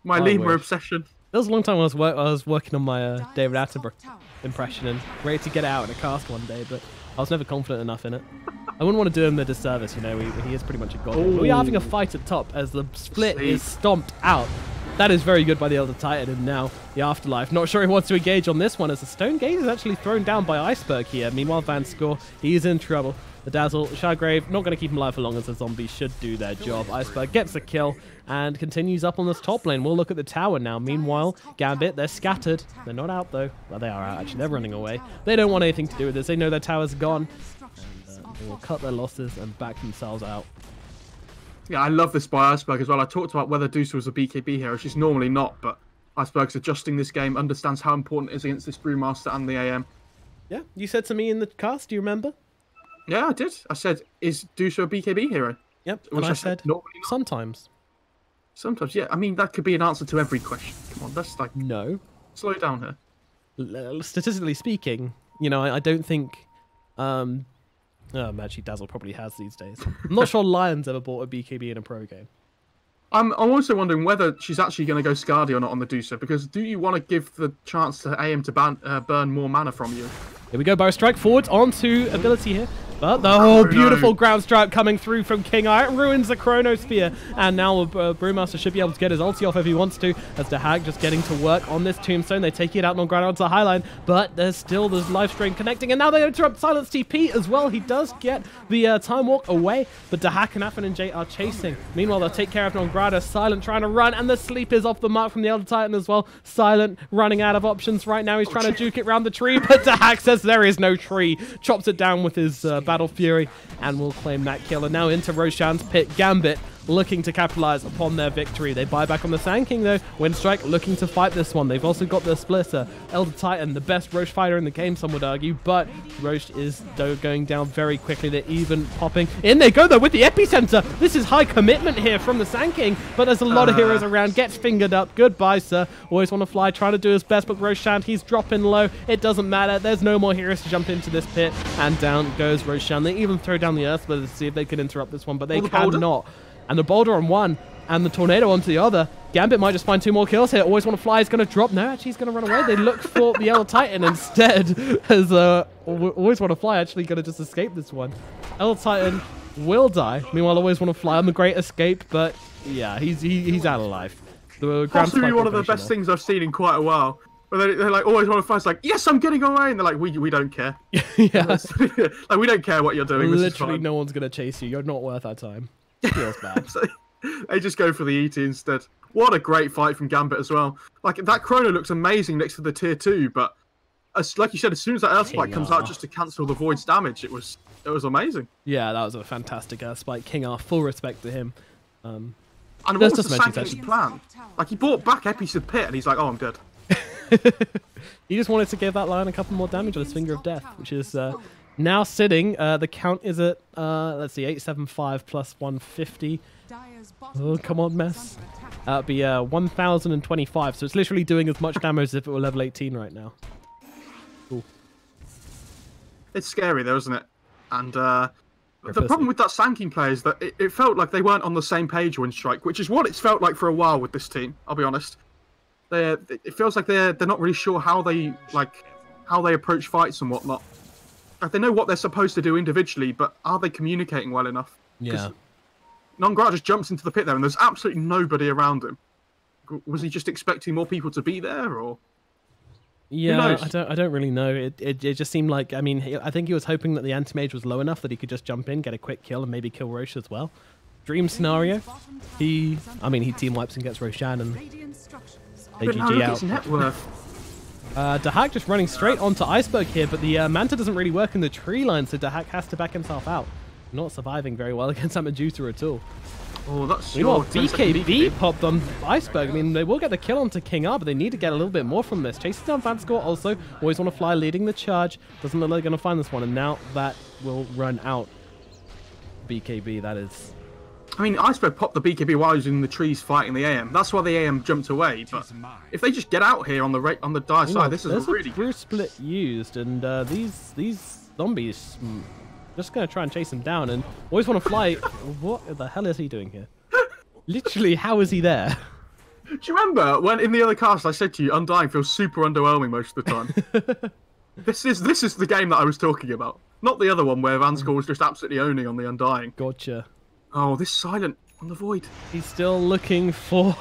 my lemur obsession? There was a long time I was working on my David Attenborough impression and ready to get it out in a cast one day, but I was never confident enough in it. I wouldn't want to do him the disservice, you know, he is pretty much a god. We are having a fight at top as the split is stomped out. That is very good by the Elder Titan, and now the Afterlife. Not sure he wants to engage on this one, as the Stone Gate is actually thrown down by Iceberg here. Meanwhile, Van Score, he's in trouble. The Dazzle, Shargrave, not going to keep him alive for long, as the zombies should do their job. Iceberg gets a kill and continues up on this top lane. We'll look at the tower now. Meanwhile, Gambit, they're scattered. They're not out, though. Well, they are out, actually. They're running away. They don't want anything to do with this. They know their tower's gone. And they will cut their losses and back themselves out. Yeah, I love this by Iceberg as well. I talked about whether Dusa was a BKB hero. She's normally not, but Iceberg's adjusting this game, understands how important it is against this Brewmaster and the AM. Yeah, you said to me in the cast, do you remember? Yeah, I did. I said, is Dusa a BKB hero? Yep, and I said normally not. sometimes. Sometimes, yeah. I mean, that could be an answer to every question. Come on, let's like... No. Slow down here. Statistically speaking, you know, I don't think... actually, Dazzle probably has these days. I'm not sure Lions ever bought a BKB in a pro game. I'm also wondering whether she's actually going to go Scardy or not on the Dusa, because do you want to give the chance to AM to burn more mana from you? Here we go, Bow Strike forwards onto ability here. But the beautiful ground strike coming through from King Eye. It ruins the Chronosphere. And now Brewmaster should be able to get his ulti off if he wants to. As Dahak just getting to work on this tombstone. They take it out on ground onto the highline. But there's still this life strain connecting. And now they interrupt Silence TP as well. He does get the time walk away. But Dahak and Affin and Jay are chasing. Meanwhile, they'll take care of Nongrada. Silent trying to run. And the sleep is off the mark from the Elder Titan as well. Silent running out of options right now. He's trying to juke it around the tree. But Dahak says there is no tree. Chops it down with his Battle Fury and will claim that kill. And now into Roshan's pit. Gambit looking to capitalize upon their victory. They buy back on the Sand King though. Winstrike looking to fight this one. They've also got the Splitter. Elder Titan, the best Roche fighter in the game, some would argue, but Roche is going down very quickly. They're even popping. In they go though with the epicenter. This is high commitment here from the Sand King, but there's a lot of heroes around. Gets fingered up. Goodbye, sir. Always want to fly, trying to do his best, but Roshan, he's dropping low. It doesn't matter. There's no more heroes to jump into this pit, and down goes Roshan. They even throw down the Earth Splitter to see if they can interrupt this one, but they cannot. And the boulder on one, and the tornado onto the other. Gambit might just find 2 more kills here. Always want to fly. He's going to drop. No, actually, he's going to run away. They look for the Elder Titan instead. As Always want to fly actually going to just escape this one. Elder Titan will die. Meanwhile, Always want to fly on the Great Escape, but yeah, he's out of life. Possibly one of the best things I've seen in quite a while. Where they're like, always want to fly. It's like, yes, I'm getting away. And they're like, we don't care. Yeah. Like, we don't care what you're doing. Literally, no one's going to chase you. You're not worth our time. Feels bad. So, they just go for the ET instead. What a great fight from Gambit as well. Like, that Chrono looks amazing next to the tier 2, but like you said, as soon as that Earth Spike comes out just to cancel the Void's damage, it was amazing. Yeah, that was a fantastic Earth Spike. King R, full respect to him. And what was the Sand King's plan? Like, he brought back Epi to the pit, and he's like, oh, I'm dead. He just wanted to give that Lion a couple more damage on his Finger of Death, which is now sitting. The count is at, let's see, 875 plus 150. Oh, come on, mess. That'd be 1025, so it's literally doing as much damage as if it were level 18 right now. Cool. It's scary though, isn't it? And the problem with that Sand King player is that it felt like they weren't on the same page with Winstrike, which is what it's felt like for a while with this team, I'll be honest. It feels like they're not really sure how they approach fights and whatnot. Like, they know what they're supposed to do individually, but are they communicating well enough? Yeah. Nongrad just jumps into the pit there, and there's absolutely nobody around him. Was he just expecting more people to be there, or? Yeah, I don't really know. It just seemed like, I mean, I think he was hoping that the anti-mage was low enough that he could just jump in, get a quick kill, and maybe kill Roche as well. Dream scenario. He team wipes and gets Roshan and AGG out. Dahak just running straight onto Iceberg here, but the Manta doesn't really work in the tree line, so Dahak has to back himself out. Not surviving very well against that Medusa at all. Oh, that's your BKB popped on Iceberg. I mean, they will get the kill onto King R, but they need to get a little bit more from this. Chasing down Vanscore also. Always want to fly, leading the charge. Doesn't look like they're going to find this one, and now that will run out. BKB, that is. I mean, Iceberg popped the BKB while he was in the trees fighting the AM. That's why the AM jumped away. But if they just get out here on the dire side, this is really good. There's a Bruce split used, and these zombies just going to try and chase him down. And always want to fly. What the hell is he doing here? Literally, how is he there? Do you remember when in the other cast I said to you, Undying feels super underwhelming most of the time? This is the game that I was talking about, not the other one where Vanscore was just absolutely owning on the Undying. Gotcha. Oh, this Silent on the Void. He's still looking for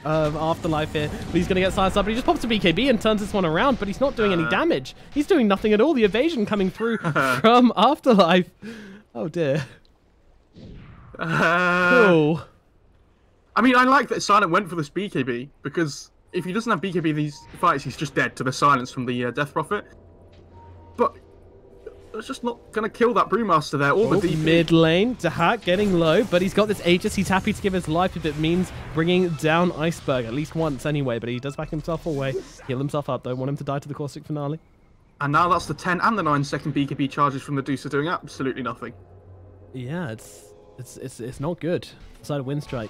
Afterlife here. But he's going to get silenced up, but he just pops a BKB and turns this one around, but he's not doing any damage. He's doing nothing at all. The evasion coming through from Afterlife. Oh, dear. Cool. I mean, I like that Silent went for this BKB, because if he doesn't have BKB in these fights, he's just dead to the silence from the Death Prophet. But it's just not going to kill that Brewmaster there, or the DP. Mid lane, Dahak getting low, but he's got this Aegis. He's happy to give his life if it means bringing down Iceberg, at least once anyway, but he does back himself away, heal himself up. Don't want him to die to the Caustic Finale. And now that's the 10 and the 9-second BKB charges from the Deucer doing absolutely nothing. Yeah, it's not good. Side of Winstrike.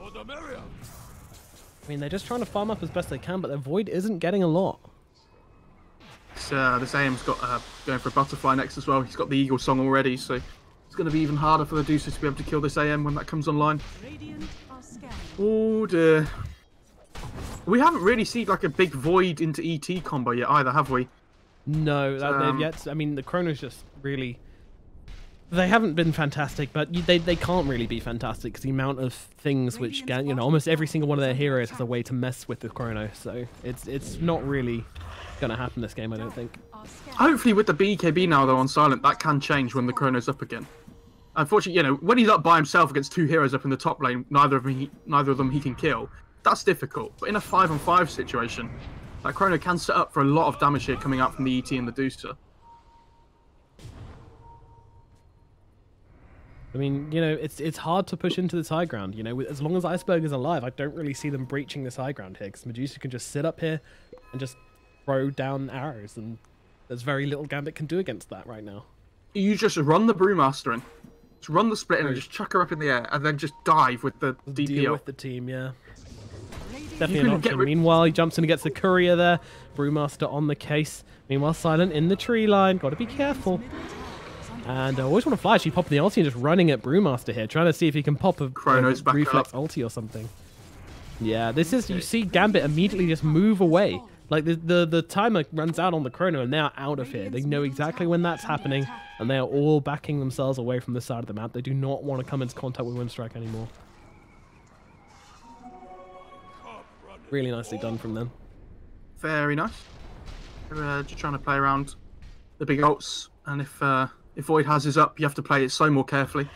I mean, they're just trying to farm up as best they can, but their Void isn't getting a lot. This AM's got going for a Butterfly next as well. He's got the Eagle Song already, so it's going to be even harder for the Deucer to be able to kill this AM when that comes online. Oh dear. We haven't really seen like a big Void into ET combo yet either, have we? No, they've yet. I mean, the Chrono's just really... They haven't been fantastic, but they can't really be fantastic because the amount of things which, you know, almost every single one of their heroes has a way to mess with the Chrono. So it's not really going to happen this game, I don't think. Hopefully with the BKB now, though, on Silent, that can change when the Chrono's up again. Unfortunately, you know, when he's up by himself against two heroes up in the top lane, neither of them he can kill. That's difficult. But in a 5-on-5 situation, that Chrono can set up for a lot of damage here coming out from the ET and the Deucer. I mean, you know, it's hard to push into this high ground. You know, as long as Iceberg is alive, I don't really see them breaching this high ground here, because Medusa can just sit up here and just throw down arrows, and there's very little Gambit can do against that right now. You just run the Brewmaster in, just run the split in and just chuck her up in the air, and then just dive with the DPO. Deal with the team, yeah. Definitely an option. Meanwhile, he jumps in and gets the courier there. Brewmaster on the case. Meanwhile, Silent in the tree line. Got to be careful. And I always want to flash. He popped the ulti and just running at Brewmaster here, trying to see if he can pop a reflex ulti or something. Yeah, this is, you see Gambit immediately just move away. Like the timer runs out on the Chrono and they are out of here. They know exactly when that's happening, and they are all backing themselves away from the side of the map. They do not want to come into contact with Winstrike anymore. Really nicely done from them. Very nice. They're just trying to play around the big ults, and if Void has his up, you have to play it so more carefully.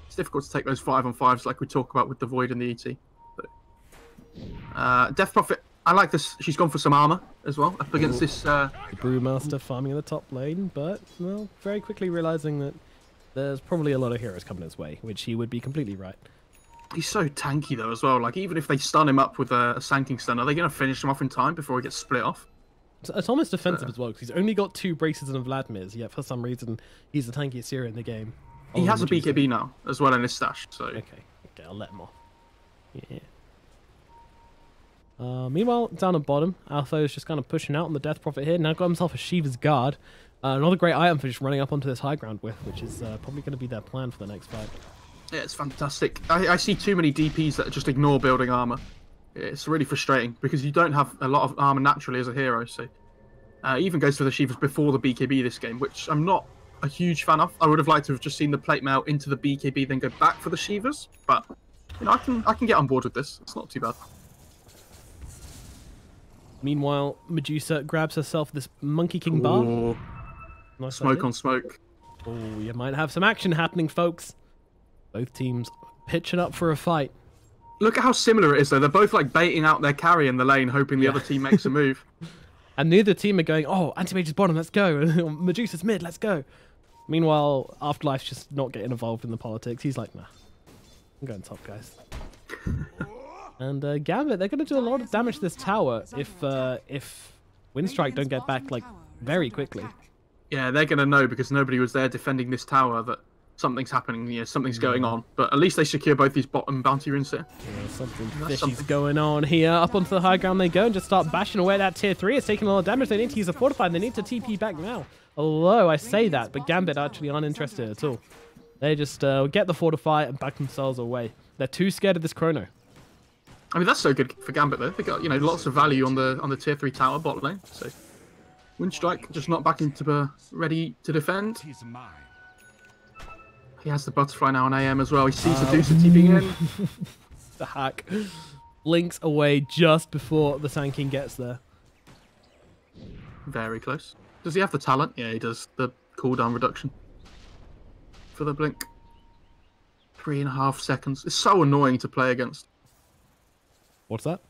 It's difficult to take those 5-on-5s like we talk about with the Void and the ET. But, Death Prophet, I like this. She's gone for some armor as well up against this. The Brewmaster farming in the top lane, but well, very quickly realizing that there's probably a lot of heroes coming his way, which he would be completely right. He's so tanky though as well. Like even if they stun him up with a Sanking Stun, are they going to finish him off in time before he gets split off? It's almost defensive as well, because he's only got 2 Braces and Vladimir's, yet for some reason he's the tankiest hero in the game. He has a BKB now as well in his stash, so... Okay, I'll let him off. Yeah. Meanwhile, down at bottom, Alpha is just kind of pushing out on the Death Prophet here. Now got himself a Shiva's Guard. Another great item for just running up onto this high ground with, which is probably going to be their plan for the next fight. Yeah, it's fantastic. I see too many DPs that just ignore building armor. It's really frustrating because you don't have a lot of armor naturally as a hero. So even goes for the Shivas before the BKB this game, which I'm not a huge fan of. I would have liked to have just seen the plate mail into the BKB, then go back for the Shivas. But you know, I can get on board with this. It's not too bad. Meanwhile, Medusa grabs herself this Monkey King bar. Nice smoke idea. on smoke. Oh, you might have some action happening, folks. Both teams pitching up for a fight. Look at how similar it is, though. They're both like baiting out their carry in the lane, hoping the other team makes a move. And neither team are going, oh, Anti-Mage's bottom, let's go. Medusa's mid, let's go. Meanwhile, Afterlife's just not getting involved in the politics. He's like, nah, I'm going top, guys. And Gambit, they're going to do a lot of damage to this tower if Winstrike don't get back like very quickly. Yeah, they're going to know because nobody was there defending this tower that something's happening, you know, something's going on. But at least they secure both these bottom bounty runes here. Yeah, something fishy's going on here. Up onto the high ground they go and just start bashing away that tier 3. It's taking a lot of damage. They need to use a fortify and they need to TP back now. Although I say that, but Gambit actually aren't interested at all. They just get the fortify and back themselves away. They're too scared of this Chrono. I mean, that's so good for Gambit though. They got, you know, lots of value on the tier 3 tower bot lane. So Winstrike just not back into ready to defend. He has the butterfly now on AM as well. He sees the Deucer TPing in. The hack. blinks away just before the Sand King gets there. Very close. Does he have the talent? Yeah, he does. The cooldown reduction for the blink. 3.5 seconds. It's so annoying to play against. What's that?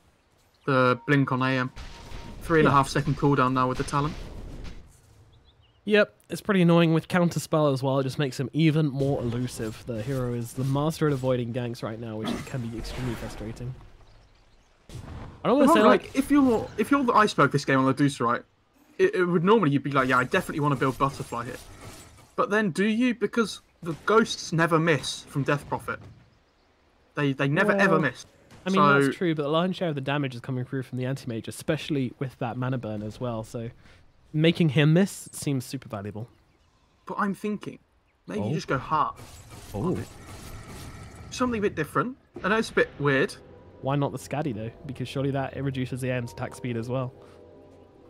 The blink on AM. 3.5 second cooldown now with the talent. Yep, it's pretty annoying with counterspell as well. It just makes him even more elusive. The hero is the master at avoiding ganks right now, which can be extremely frustrating. I don't want to say like if you're the iceberg this game on the Deuce, right? It would normally you'd be like, yeah, I definitely want to build butterfly here. But then do you? Because the ghosts never miss from Death Prophet. They never ever miss. I mean, that's true, but the lion's share of the damage is coming through from the anti-mage, especially with that mana burn as well. So making him miss seems super valuable. But I'm thinking, maybe you just go hard. Oh. Something a bit different. I know it's a bit weird. Why not the Scaddy though? Because surely that it reduces the AM's attack speed as well.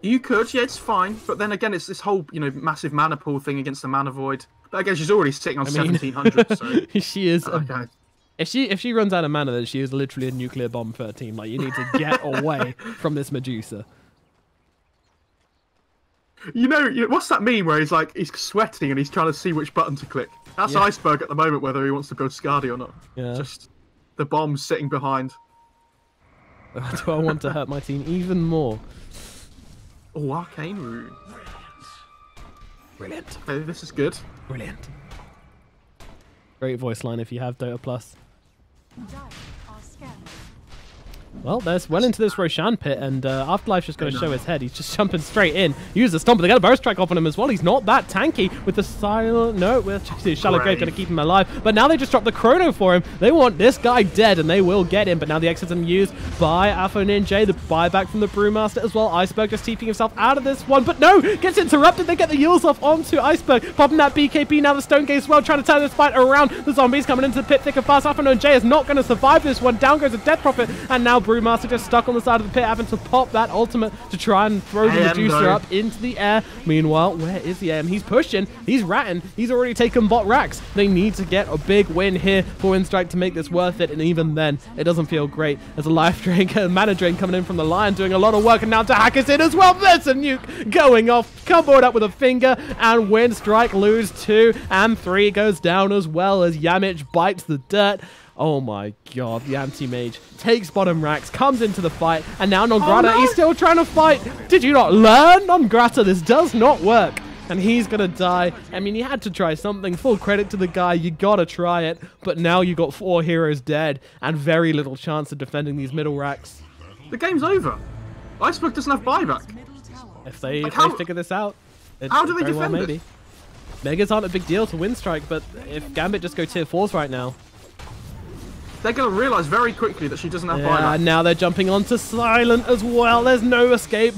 You could, yeah, it's fine. But then again, it's this whole, massive mana pool thing against the mana void. But again, she's already sitting on 1700, so... She is... Okay. If she runs out of mana, then she is literally a nuclear bomb for a team. Like, you need to get away from this Medusa. What's that meme where he's sweating and he's trying to see which button to click? That's Iceberg at the moment, whether he wants to build Skadi or not. Yeah. Just the bombs sitting behind. Do I want to hurt my team even more? Oh, Arcane Rune. Brilliant. Okay, this is good. Brilliant. Great voice line if you have Dota Plus. Well, there's well into this Roshan pit, and Afterlife's just going to show his head. He's just jumping straight in. Use the stomp, but they got a burst strike off on him as well. He's not that tanky with the silent... No, with Shallow Grave going to keep him alive. But now they just dropped the chrono for him. They want this guy dead, and they will get him. But now the exit's used by Afo Ninja. The buyback from the Brewmaster as well. Iceberg just TPing himself out of this one. But no, gets interrupted. They get the Yules off onto Iceberg. Popping that BKB. Now the Stone Gate as well, trying to turn this fight around. The zombies coming into the pit thick and fast. Afo Ninja is not going to survive this one. Down goes the Death Prophet, and now Brewmaster just stuck on the side of the pit, having to pop that ultimate to try and throw the Medusa up into the air. Meanwhile, where is the AM? He's pushing, he's ratting, he's already taken bot racks. They need to get a big win here for Winstrike to make this worth it, and even then, it doesn't feel great. There's a life drain, a mana drain coming in from the Lion, doing a lot of work, and now to hack us in as well. There's a nuke going off, cupboard up with a finger, and Winstrike lose 2, and 3 goes down as well as Yamich bites the dirt. Oh my god, the anti-mage takes bottom racks, comes into the fight, and now Nongrata, he's still trying to fight. Did you not learn? Nongrata, this does not work. And he's going to die. I mean, he had to try something. Full credit to the guy. You got to try it. But now you got 4 heroes dead and very little chance of defending these middle racks. The game's over. Iceberg doesn't have buyback. If they figure this out, how do they defend it? Megas aren't a big deal to Winstrike, but if Gambit just go tier 4s right now, they're going to realise very quickly that she doesn't have buyback. Now they're jumping onto Silent as well. There's no escape.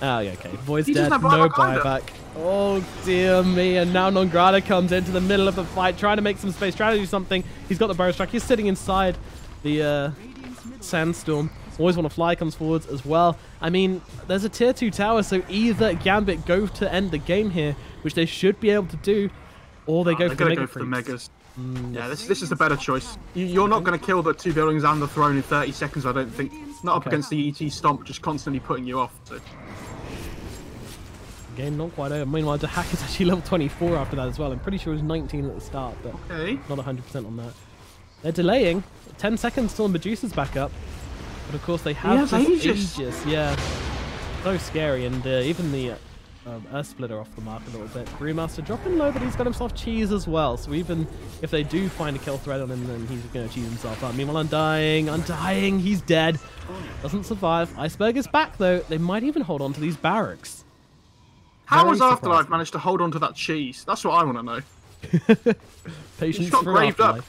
Oh, yeah, okay. Void's dead. No buyback. Oh, dear me. And now Nongrata comes into the middle of the fight, trying to make some space, trying to do something. He's got the burst strike. He's sitting inside the Sandstorm. Always Want to Fly comes forwards as well. I mean, there's a tier 2 tower, so either Gambit go to end the game here, which they should be able to do, or they go for the Megas. Yeah, this is the better choice. You're not going to kill the 2 buildings and the throne in 30 seconds, I don't think. Not up against the ET Stomp, just constantly putting you off. So. Game not quite over. Meanwhile, the hack is actually level 24 after that as well. I'm pretty sure it was 19 at the start, but not 100% on that. They're delaying. 10 seconds till Medusa's back up. But of course, they have Aegis. Yeah. So scary, and even the Earth Splitter off the mark a little bit. Brewmaster dropping low, but he's got himself cheese as well. So even if they do find a kill thread on him, then he's going to cheese himself up. Meanwhile, Undying, he's dead. Doesn't survive. Iceberg is back, though. They might even hold on to these barracks. How has Afterlife managed to hold on to that cheese? That's what I want to know. Patience for graved Afterlife. Up.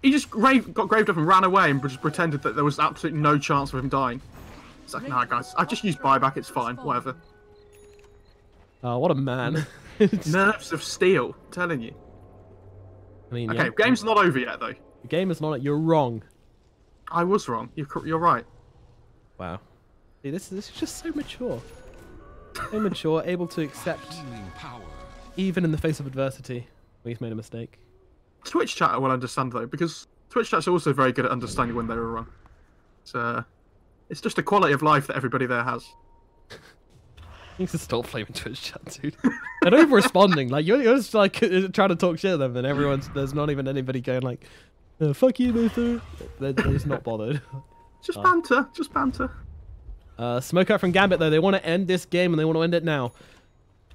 He just got graved up and ran away and just pretended that there was absolutely no chance of him dying. It's like, nah, guys, I just used buyback. It's fine. Whatever. Oh, what a man. Nerves of steel, I'm telling you. I mean, okay, game's not over yet, though. The game is not... You're wrong. I was wrong. You're right. Wow. See, this is just so mature. So mature, able to accept, even in the face of adversity, we've made a mistake. Twitch chat will understand, though, because Twitch chat's also very good at understanding when they were wrong. It's just a quality of life that everybody there has. Needs to stop flaming Twitch chat, dude. They're not even responding. Like you're just like trying to talk shit to them, and there's not even anybody going like, "Fuck you, Luther." They're just not bothered. Just banter, just banter. Smoke out from Gambit though. They want to end this game and they want to end it now.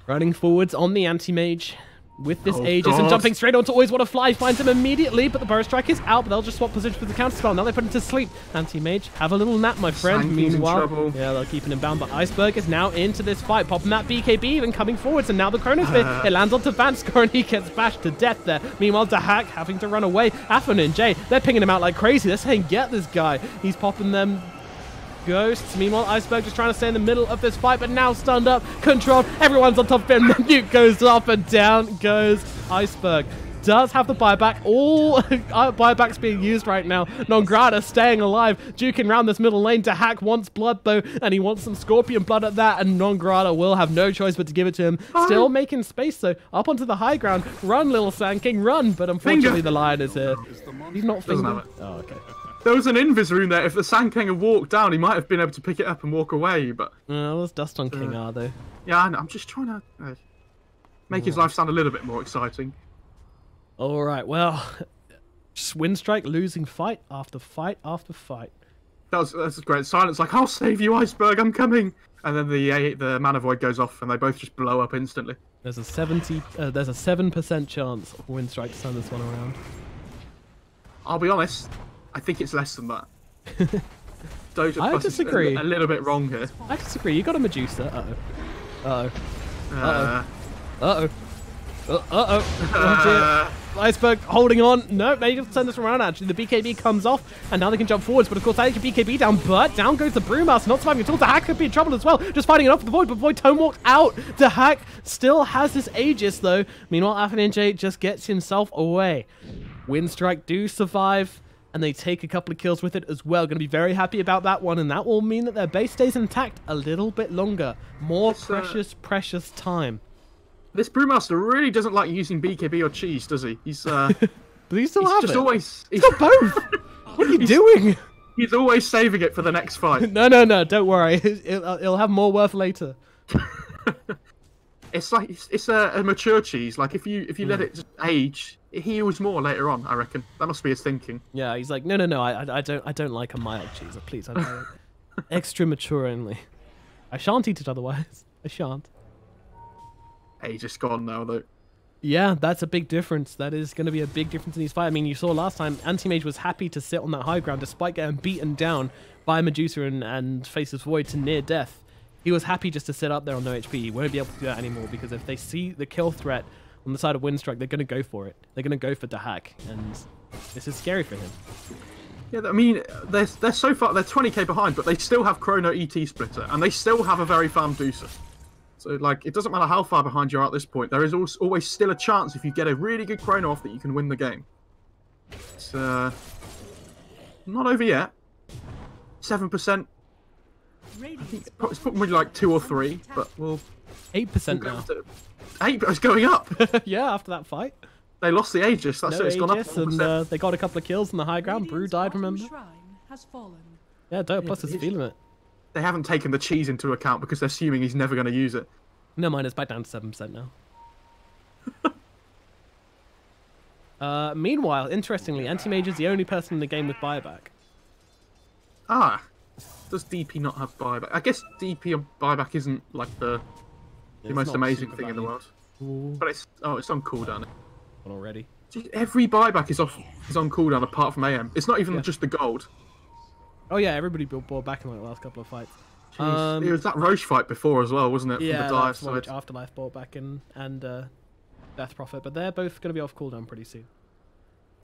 Running forwards on the anti-mage with this Aegis and jumping straight onto Always Want to Fly. Finds him immediately, but the Burrow Strike is out. But they'll just swap positions with the counter spell. Now they put him to sleep. Anti-mage, have a little nap, my friend. Sankey's Meanwhile, yeah, they're keeping him bound. But Iceberg is now into this fight, popping that BKB, even coming forwards. And now the Chronosphere, it lands onto Vanskor and he gets bashed to death there. Meanwhile, Dahak having to run away. Affin and Jay, they're pinging him out like crazy. They're saying, get this guy. He's popping them ghosts. Meanwhile, Iceberg just trying to stay in the middle of this fight, but now stunned up, controlled. Everyone's on top of him. The nuke goes up and down goes Iceberg. Does have the buyback. All buybacks being used right now. Nongrata staying alive, duking around this middle lane. Dahak wants blood though, and he wants some Scorpion blood at that, and Nongrata will have no choice but to give it to him. Still making space though, up onto the high ground. Run, little Sand King, run! But unfortunately, the Lion is here. He's not finger. Oh, okay. There was an invis rune there. If the Sand King had walked down, he might have been able to pick it up and walk away, but... there's dust on King R, though. Yeah, I know. I'm just trying to make his life sound a little bit more exciting. Alright, well... Winstrike losing fight after fight after fight. That's great. Silence like, I'll save you, Iceberg, I'm coming! And then the Mana Void goes off, and they both just blow up instantly. There's a 7% chance of Winstrike to turn this one around. I'll be honest, I think it's less than that. Dota I Plus disagree. is a little bit wrong here. I disagree. You got a Medusa. Uh-oh. Oh dear. Iceberg holding on. No, maybe just turn this around actually. The BKB comes off, and now they can jump forwards, but of course that BKB down, but down goes the Brewmaster, not surviving at all. Dahak could be in trouble as well, just fighting it off with the Void, but Void Tone walked out. Dahak still has this Aegis though. Meanwhile, Affinj just gets himself away. Winstrike do survive, and they take a couple of kills with it as well. Going to be very happy about that one, and that will mean that their base stays intact a little bit longer. More precious time. This Brewmaster really doesn't like using BKB or cheese, does he? He's but he still he's have just it. Always He's got both. What are you doing? He's always saving it for the next fight. No, don't worry. It'll have more worth later. It's like it's a mature cheese. Like if you let it just age, it heals more later on. I reckon that must be his thinking. Yeah, he's like, no. I don't like a mild cheese. Please, I don't. Extra mature only. I shan't eat it otherwise. I shan't. Age is gone now though. Yeah, that's a big difference. That is going to be a big difference in these fights. I mean, you saw last time, Anti-Mage was happy to sit on that high ground despite getting beaten down by Medusa and Faceless Void to near death. He was happy just to sit up there on no HP. He won't be able to do that anymore because if they see the kill threat on the side of Winstrike, they're going to go for it. They're going to go for Dahak, and this is scary for him. Yeah, I mean, they're so far, they're 20k behind, but they still have Chrono ET Splitter, and they still have a very farm Medusa. So, like, it doesn't matter how far behind you are at this point. There is always still a chance if you get a really good Chrono off that you can win the game. It's not over yet. 7%. I think it's probably like 2 or 3, but we'll... 8% now. 8, but it's going up. Yeah, after that fight. They lost the Aegis, that's it, it's gone up. And they got a couple of kills on the high ground. Brew died, remember? Yeah, Dota Plus is feeling it. They haven't taken the cheese into account because they're assuming he's never going to use it. No mind, it's back down to 7% now. Meanwhile, interestingly, Anti-Mage is the only person in the game with buyback. Ah, does DP not have buyback? I guess DP buyback isn't like the most amazing thing in the world. Ooh. But it's on cooldown. Already. Every buyback is on cooldown apart from AM. It's not even just the gold. Oh yeah, everybody bought back in like the last couple of fights. It was that Roche fight before as well, wasn't it? Yeah, from the that's one which Afterlife bought back in, and Death Prophet, but they're both going to be off cooldown pretty soon.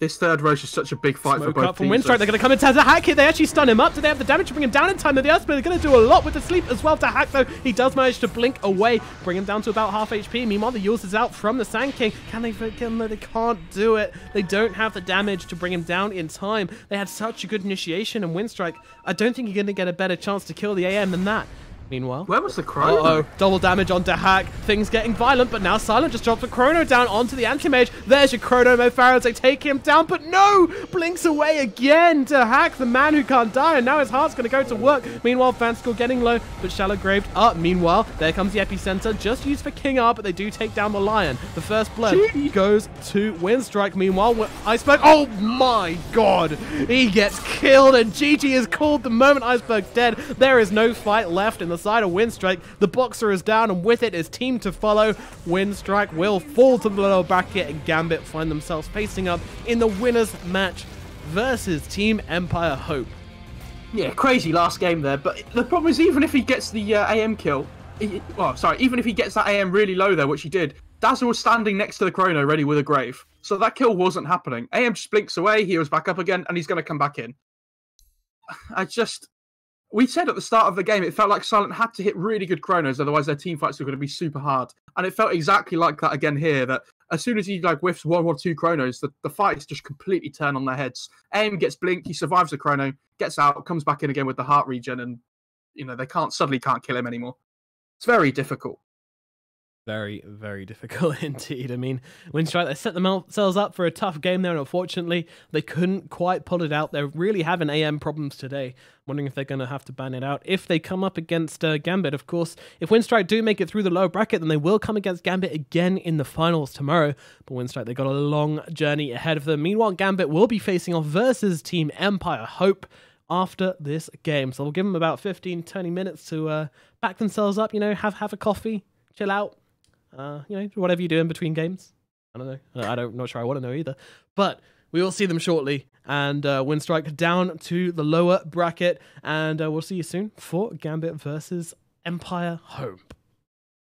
This third Roche is such a big fight for both up from teams. Winstrike, they're going to come into the hack here. They actually stun him up. Do they have the damage to bring him down in time? The Earthsplit, they're going to do a lot with the sleep as well to hack, though. He does manage to blink away, bring him down to about half HP. Meanwhile, the Yules is out from the Sand King. Can they kill him? They can't do it. They don't have the damage to bring him down in time. They had such a good initiation, and Winstrike, I don't think you're going to get a better chance to kill the AM than that. Meanwhile, Where was the Chrono? uh-oh, double damage onto Hack. Things getting violent, but now Silent just drops a Chrono down onto the Anti-Mage. There's your Chrono, MoFarah. They take him down, but no! Blinks away again to Hack, the man who can't die, and now his heart's going to go to work. Meanwhile, Fanscore getting low, but Shallow Graved up. Meanwhile, there comes the Epicenter, just used for King R, but they do take down the Lion. The first blood goes to Winstrike. Meanwhile, Iceberg, oh my god! He gets killed, and GG is called the moment Iceberg's dead. There is no fight left in the side of Winstrike. The Boxer is down, and with it is team to follow. Winstrike will fall to the lower bracket, and Gambit find themselves facing up in the winners match versus Team Empire Hope. Yeah, crazy last game there. But the problem is, even if he gets the AM kill, even if he gets that AM really low there, which he did, Dazzle was standing next to the Chrono ready with a grave. So that kill wasn't happening. AM just blinks away, he was back up again, and he's going to come back in. We said at the start of the game, it felt like Silent had to hit really good Chronos, otherwise their team fights were going to be super hard. And it felt exactly like that again here, that as soon as he whiffs one or two Chronos, the fights just completely turn on their heads. AM gets blinked, he survives the Chrono, gets out, comes back in again with the heart regen, and they suddenly can't kill him anymore. It's very difficult. Very, very difficult indeed. I mean, Winstrike, they set themselves up for a tough game there, and unfortunately, they couldn't quite pull it out. They're really having AM problems today. Wondering if they're going to have to ban it out. If they come up against Gambit, of course, if Winstrike do make it through the lower bracket, then they will come against Gambit again in the finals tomorrow. But Winstrike, they've got a long journey ahead of them. Meanwhile, Gambit will be facing off versus Team Empire Hope after this game. So we'll give them about 15, 20 minutes to back themselves up, have a coffee, chill out. Whatever you do in between games. I don't know. I'm not sure I want to know either. But we will see them shortly. And Winstrike down to the lower bracket. And we'll see you soon for Gambit versus Empire Hope.